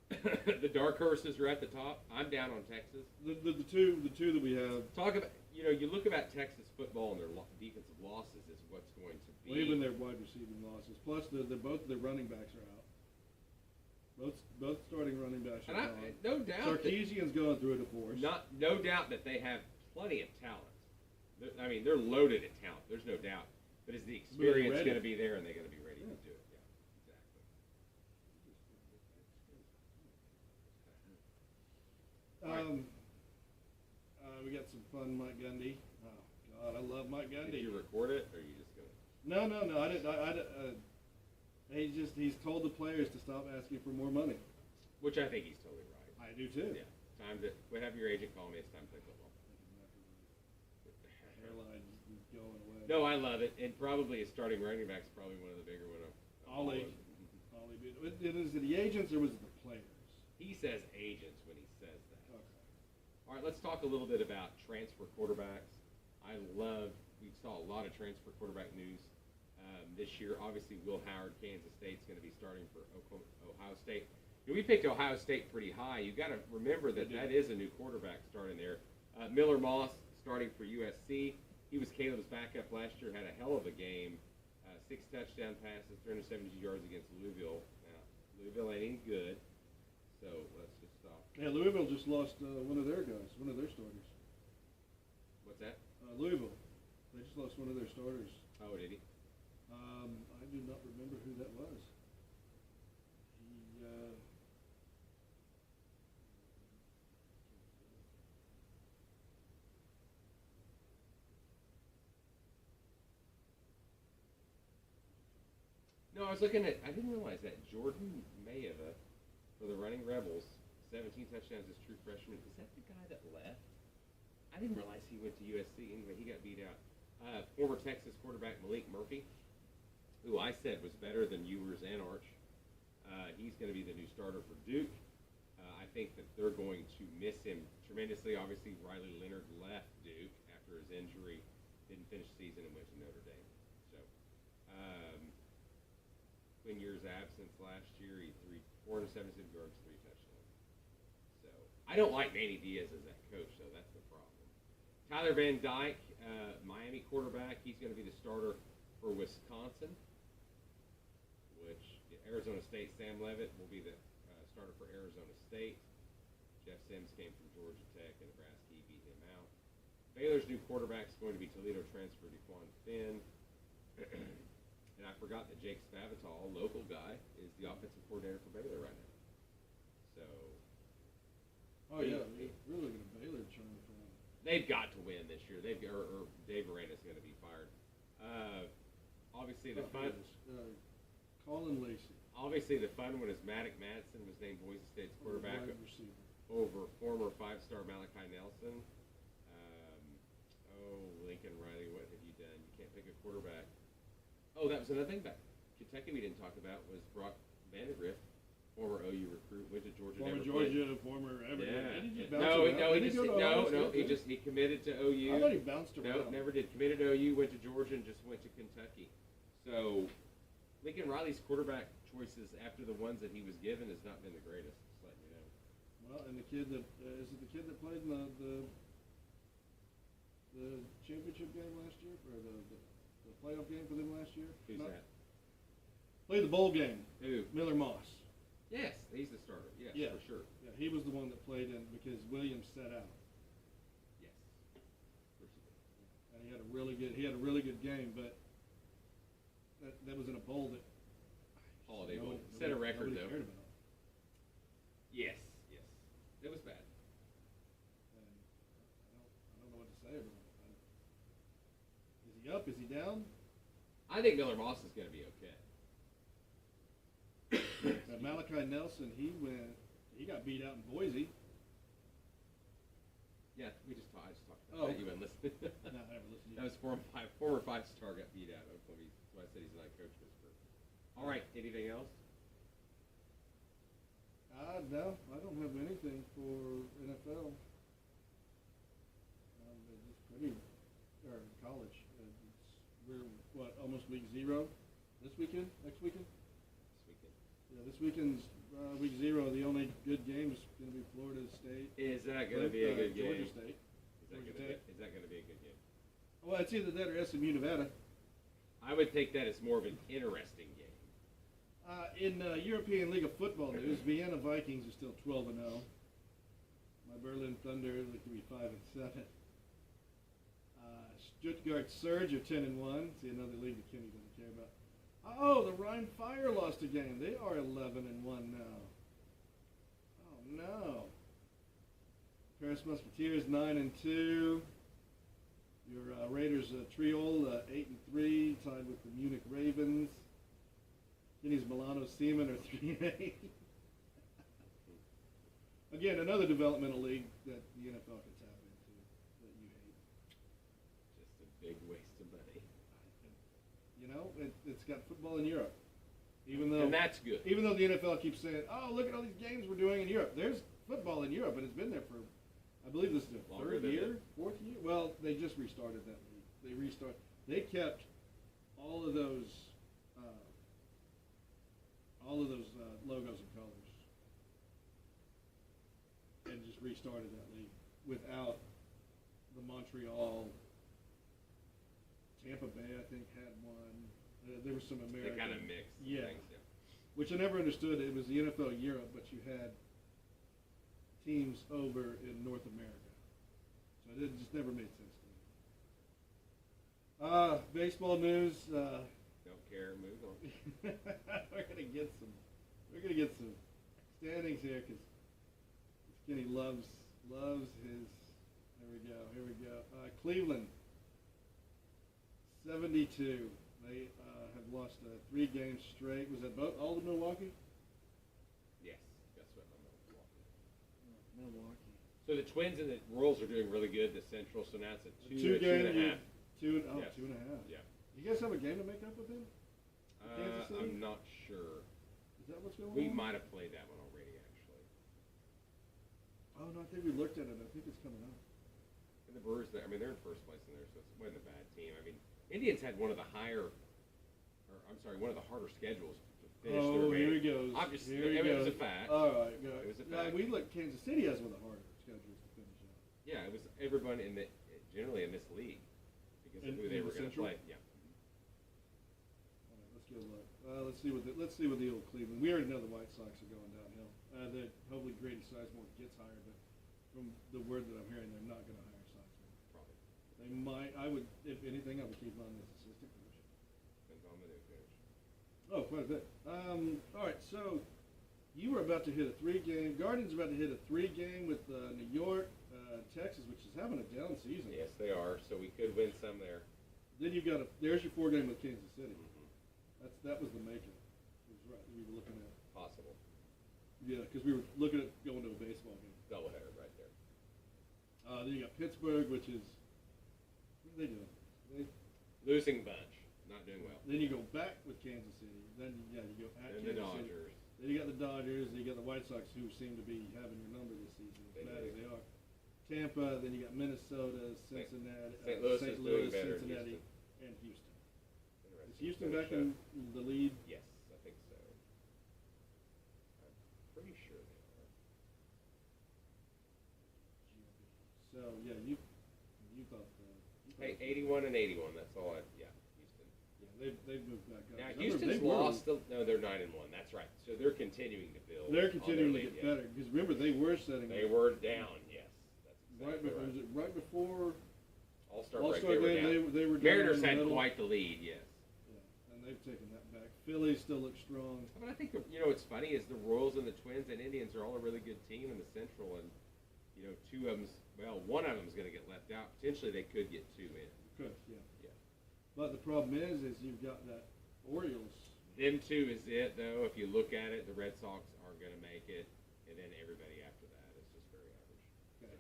the dark horses are at the top. I'm down on Texas. The two that we have. Talk about you look about Texas football and their defensive losses is what's going to be. Well, even their wide receiving losses. Plus, both their running backs are out. Both starting running backs are gone. No doubt. Sarkisian's going through a divorce. No doubt that they have plenty of talent. They're loaded at talent. There's no doubt. But is the experience going to be there and they're going to be ready to do it? Yeah, exactly. We got some fun Mike Gundy. Oh God, I love Mike Gundy. Did you record it, or are you just gonna? No. I didn't. He's told the players to stop asking for more money. Which I think he's totally right. I do too. Yeah. Time to have your agent call me. It's time to play football. Hairline is going away. No, I love it, and probably his starting running back's probably one of the bigger ones. Ollie. Is it the agents or was it the players? He says agents when he says that. Okay. All right, let's talk a little bit about transfer quarterbacks. We saw a lot of transfer quarterback news this year. Obviously, Will Howard, Kansas State's going to be starting for Ohio State. We picked Ohio State pretty high. You've got to remember that is a new quarterback starting there. Miller Moss starting for USC. He was Caleb's backup last year, had a hell of a game. 6 touchdown passes, 372 yards against Louisville. Now, Louisville ain't any good, so let's just stop. Yeah, Louisville just lost one of their guys, one of their starters. What's that? Louisville. They just lost one of their starters. Oh, did he? I do not remember who that was. No, I was looking at. I didn't realize that Jordan Mayeva for the Running Rebels, 17 touchdowns as true freshman. Is that the guy that left? I didn't realize he went to USC. Anyway, he got beat out. Former Texas quarterback Malik Murphy, who I said was better than Ewers and Arch. He's going to be the new starter for Duke. I think that they're going to miss him tremendously. Obviously, Riley Leonard left Duke after his injury, didn't finish the season, and went to Notre Dame. So, in years absence last year, he threw 476 yards, 3 touchdowns. So, I don't like Manny Diaz as that coach, though. That's the problem. Tyler Van Dyke, Miami quarterback, he's going to be the starter for Wisconsin, which Arizona State, Sam Leavitt will be the starter for Arizona State. Jeff Sims came from Georgia Tech, and Nebraska beat him out. Baylor's new quarterback is going to be Toledo transfer DeQuan Finn. And I forgot that Jake Spavital, local guy, is the offensive coordinator for Baylor right now. So. Oh yeah, really going to Baylor trying to find. They've got to win this year. Or Dave Aranda's going to be fired. Obviously the fun. Colin Lacey. Obviously the fun one is Maddox Madsen was named Boise State's quarterback over former 5-star Malachi Nelson. Lincoln Riley, what have you done? You can't pick a quarterback. Oh, that was another thing back Kentucky we didn't talk about was Brock Vandegrift, former OU recruit, went to Georgia. Former Everett. Yeah. He committed to OU. I thought he bounced No, around. never did. Committed to OU, went to Georgia, and just went to Kentucky. So, Lincoln Riley's quarterback choices after the ones that he was given has not been the greatest. Just letting you know. Well, and the kid that is it the kid that played in the championship game last year, or the the playoff game for them last year. Who's that? Played the bowl game. Who? Miller Moss. Yes, he's the starter. Yes, Yeah. for sure. Yeah, he was the one that played in because Williams sat out. Yes. For sure. And he had a really good game, but that was in a bowl that Holiday Bowl. Set a record, though. Cared about. Yes, yes. It was bad. And I don't know what to say about it. Is he up? Is he down? I think Miller Moss is going to be okay. Malachi Nelson, he got beat out in Boise. Yeah, I just talked about Oh. that. You wouldn't listen. No, I haven't listened to That was former five-star got beat out. That's why I said he's not a coach whisperer. All right, anything else? No, I don't have anything for NFL. It's pretty, or college. We're almost week 0 this weekend, next weekend? This weekend. Yeah, this weekend's week 0. The only good game is going to be Florida State. Is that going to be a good game? Georgia State. Is that going to be a good game? Well, it's either that or SMU Nevada. I would take that as more of an interesting game. In European League of Football news, Vienna Vikings are still 12-0. My Berlin Thunder look to be 5-7. Stuttgart Surge are 10-1. See, another league that Kenny doesn't care about. Oh, the Rhine Fire lost a game. They are 11-1 now. Oh no. Paris Musketeers 9-2. Your Raiders Triol 8-3, tied with the Munich Ravens. Kenny's Milano Seamen are 3-8. Again, another developmental league that the NFL can tap into that you hate. Just a big waste of money. You know, it's got football in Europe. Even though, and that's good. Even though the NFL keeps saying, "Oh, look at all these games we're doing in Europe." There's football in Europe, and it's been there for, I believe this is their Longer third than year, it. fourth year. Well, they just restarted that league. They kept all of those logos and colors, and just restarted that league without the Montreal. Tampa Bay, I think, had one. There was some American. They kind of mixed Yeah. things. Yeah. Which I never understood. It was the NFL Europe, but you had teams over in North America. So it just never made sense to me. Baseball news. Don't care. Move on. We're gonna get some standings here because Skinny loves his. Here we go. Cleveland 72. They have lost 3 games straight. Was that all to Milwaukee? Yes, that's what I'm Milwaukee. Milwaukee. So the Twins and the Royals are doing really good. The Central, so now it's a 2 game, and a half. Yes. 2.5. Yeah. You guys have a game to make up with him? Kansas City? I'm not sure. Is that what's going on? We might have played that one already, actually. Oh no, I think we looked at it. I think it's coming up. And the Brewers, they're in first place in there, so it wasn't a bad team. I mean, Indians had one of the harder schedules to finish their Oh, game. here he goes. Obviously, Here he it goes. was a fact. All right, go. It was a Yeah, fact. we look. Kansas City has one of the harder schedules to finish out. Yeah, it was everyone generally in this league because of who they In were the going to Central? play. Yeah. All right, let's go look. Let's see what the old Cleveland. We already know the White Sox are going downhill. That hopefully Grady Sizemore gets hired, but from the word that I'm hearing, they're not going to hire Sizemore. Probably. They might. I would, if anything, I would keep him on as assistant coach. Depends on the new coach. Oh, quite a bit. All right, so you were about to hit a 3-game. Guardians about to hit a 3-game with New York, Texas, which is having a down season. Yes, they are. So we could win some there. Then you've got there's your 4-game with Kansas City. Mm-hmm. That was the maker. It was right. We were looking at. Possible. Yeah, because we were looking at going to a baseball game. Doubleheader right there. Then you got Pittsburgh, which is what are they doing? Losing bunch. Not doing well. Then you go back with Kansas City. Then you go at And Kansas the City. Dodgers. Then you got the Dodgers. Then you got the White Sox, who seem to be having your number this season, as They bad do. as they are. Tampa. Then you got Minnesota, Cincinnati, St. Louis is doing better than Cincinnati, Houston. and Houston. Is Interesting. Houston Finish back in the lead? Yes, I think so. I'm pretty sure they are. So yeah, you thought. Hey, 81 and 81. That's all. Yeah, Houston. they've moved back up. Now Houston's lost. No, they're 9-1. That's right. So they're continuing to build. They're continuing to get better because remember they were setting. They were down. Yes, that's exactly right. Was it right before All-Star break? They were down. Mariners had quite the lead. Yes. Yeah, and they've taken that back. Philly still looks strong. But I think what's funny is the Royals and the Twins and Indians are all a really good team in the Central, and two of them's one of them's going to get left out. Potentially, they could get two in. Could, yeah. But the problem is you've got that Orioles. Them two is it, though. If you look at it, the Red Sox aren't going to make it, and then everybody after that is just very average. Okay,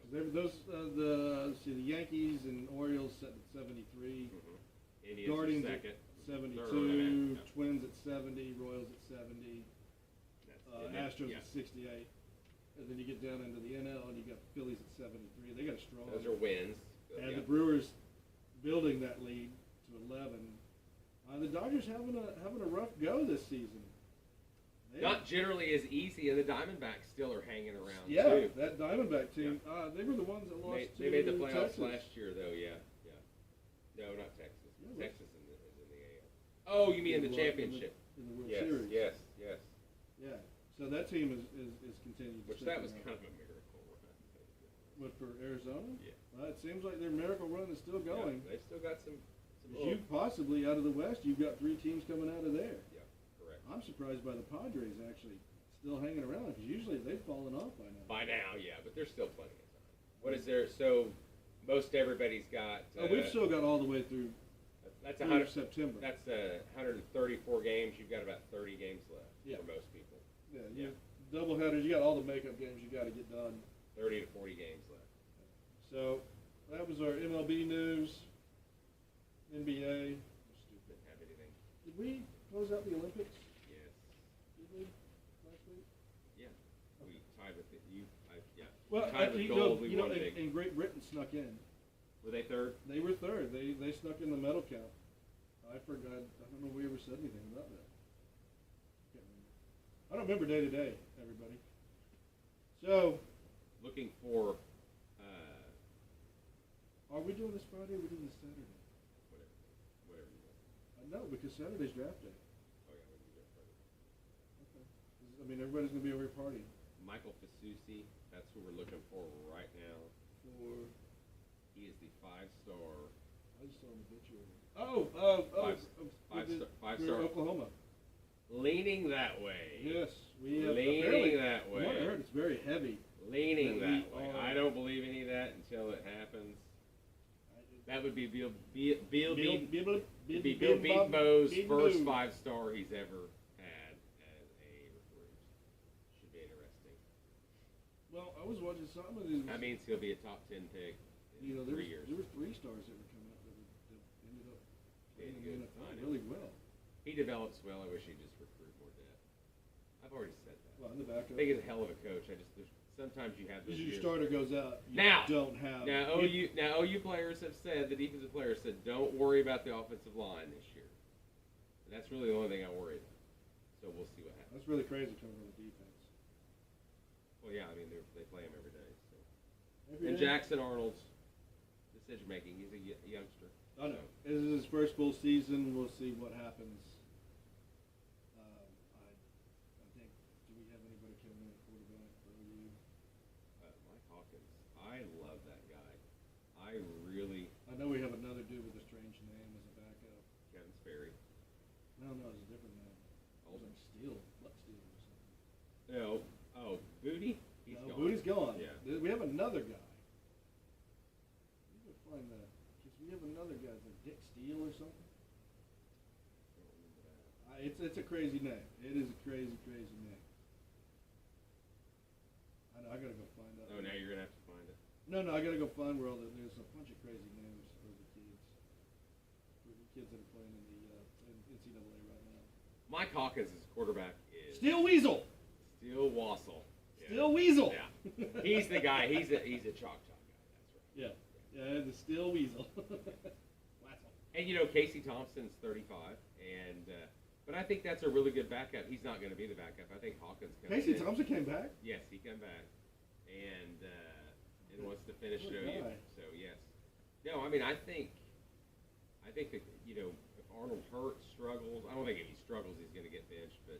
the Yankees and Orioles set at 73. Mm-hmm. Indians Guardians are second. 72. Twins at 70. Royals at 70. Astros yeah. at 68. And then you get down into the NL and you got Phillies at 73. They got a strong. Those are wins. And the Brewers building that lead to 11. The Dodgers having a rough go this season. Not generally as easy, and the Diamondbacks still are hanging around. Yeah, too. that Diamondback team. Yeah. They were the ones that lost. They made the playoffs Texas last year, though. Yeah. No, not Texas. Yeah, Texas is in the AL. Oh, you mean in the championship? In the World Series. Yes. Yeah. So that team is continued. Which that was kind of a miracle. What, for Arizona? Yeah. It seems like their miracle run is still going. Yeah, they've still got some. You possibly out of the West, you've got 3 teams coming out of there. Yeah, correct. I'm surprised by the Padres actually still hanging around because usually they've fallen off by now. By now, yeah, but there's still plenty of time. What is there? So most everybody's got. We've still got all the way through. That's September. That's 134 games. You've got about 30 games left for most people. Yeah. Double headers. You got all the makeup games you got to get done. 30 to 40 games left. So that was our MLB news. NBA. Didn't have anything. Did we close out the Olympics? Yes. Did we last week? Yeah. We tied with it. Well, tied with gold. And Great Britain snuck in. Were they third? They were third. They snuck in the medal count. I forgot. I don't know if we ever said anything about that. I don't remember day to day, everybody. So. Looking for. Are we doing this Friday or are we doing this Saturday? Whatever you want. No, because Saturday's draft day. Oh, yeah, we can do that Friday. Okay. I mean, everybody's going to be over here partying. Michael Fasusi, that's who we're looking for right now. He is the 5-star. I just saw him Five-star. Oklahoma. Leaning that way. Yes, we have. Leaning that way. What I heard, it's very heavy. Leaning that way. I don't believe any of that until it happens. That would be Bill Bedenbaugh's first 5-star he's ever had as a recruit. Should be interesting. Well, I was watching some of these. That means he'll be a top 10 pick in 3 years. There were 3 stars that were coming up that ended up playing in the NFL really well. He develops well. I wish he'd just recruit more depth. I've already said that. Well, in the backup. I think he's a hell of a coach. Sometimes you have those your years. starter goes out. You don't have. Now OU players have said, the defensive players said, don't worry about the offensive line this year. And that's really the only thing I worry about. So we'll see what happens. That's really crazy coming from the defense. Well, yeah, I mean they play him every day. So. Every day? Jackson Arnold's decision making. He's a youngster. I know. This is his first full season. We'll see what happens. I think. Do we have anybody coming in at quarterback for OU? Mike Hawkins. I love that guy. I know we have another dude with a strange name as a backup. Kevin Sperry. No, it's a different name. It was like Buck Steele or something. No. Oh, Booty? He's gone. Booty's gone. Yeah. We have another guy. We find that. Because we have another guy. It's like Dick Steele or something. I don't remember that. It's a crazy name. It is a crazy name. I know. I gotta go find out. Oh, now you're gonna have to find it. No, I gotta go find where all there's a bunch of crazy names for the kids. For the kids that are playing in the NCAA right now. Mike Hawkins' quarterback is Steel Weasel. Steel Wassel. Yeah. Steel Weasel. Yeah. He's the guy. He's a Choctaw guy. That's right. Yeah, the Steel Weasel. And Casey Thompson's 35, and but I think that's a really good backup. He's not going to be the backup. I think Hawkins comes Casey in. Thompson came back? Yes, he came back, and wants to finish it. So yes. No, I mean I think that if Arnold hurt, struggles. I don't think if he struggles, he's going to get benched. But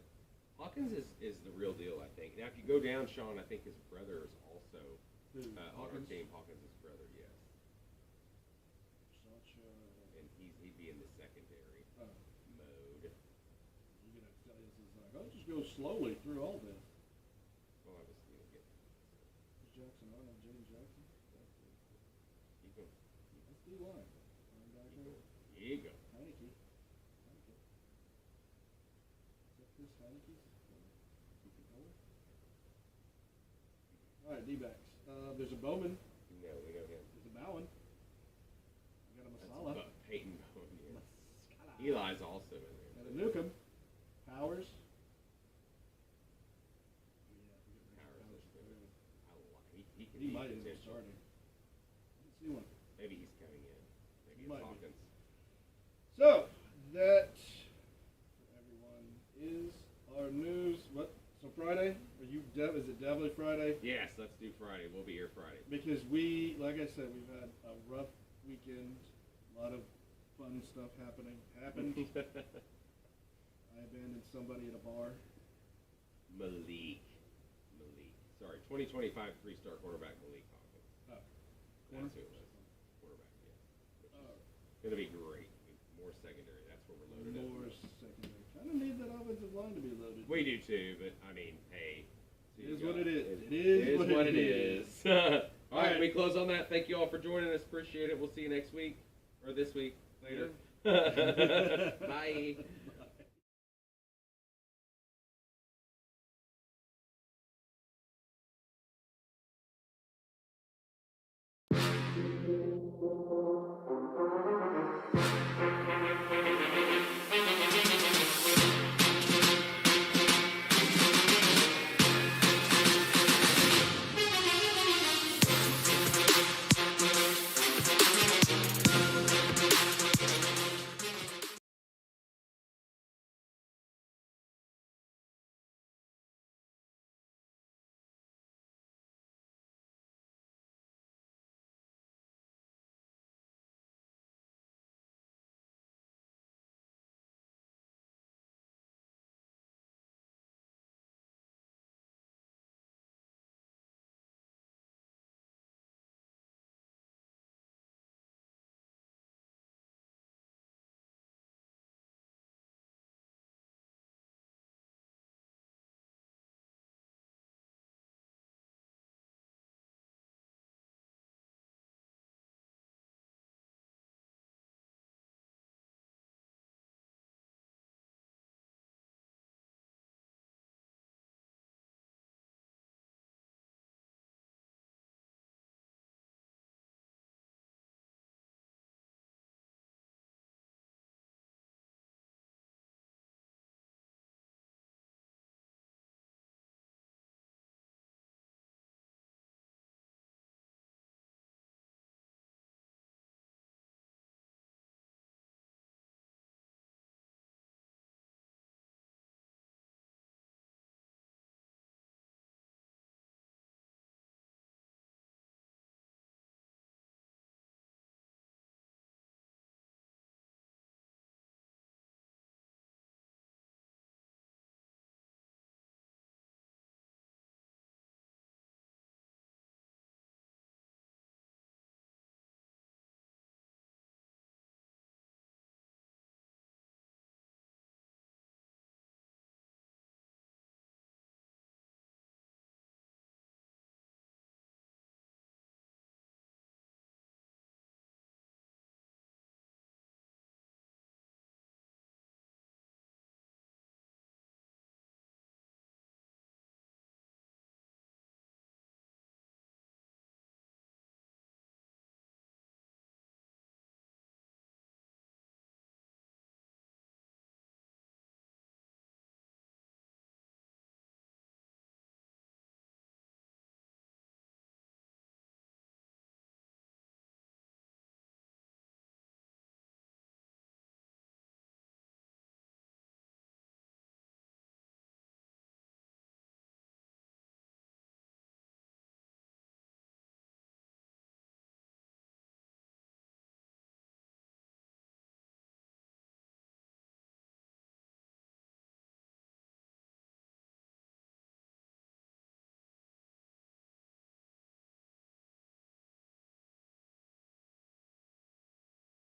Hawkins is the real deal, I think. Now, if you go down, Sean, I think his brother is also on our team. Hawkins' brother, yes. And he'd be in the secondary mode. You're gonna tell us it's like, I'll just go slowly through all this. Well, I was get Jackson Arnold, James Jackson. keep him. That's D line. Here you go. Heineke. Is that Chris Heineke? All right, D-backs. There's a Bowman. No, we know him. There's a Bowen. We got a Masala. That's Peyton Bowen, yeah. Masala. Eli's also in there. And a Newcomb. Powers. He can He be might have been potential. starting. I didn't see one. Maybe he's coming in. Maybe He it's might be. Hawkins. So, that, for everyone, is our news. What? So Friday? Is it definitely Friday? Yes, let's do Friday. We'll be here Friday. Because we, like I said, we've had a rough weekend. A lot of fun stuff happened. I abandoned somebody at a bar. Malik. Sorry, 2025 three-star quarterback Malik Hawkins. Oh. That's who it was. Quarterback, yeah. Which Oh. is going to be great. More secondary. That's where we're loaded More up. secondary. Kind of need that offensive line to be loaded. We do too, but I mean, hey. It is what it is. It is what it is. All right, right. we close on that. Thank you all for joining us. Appreciate it. We'll see you next week or this week later. Bye.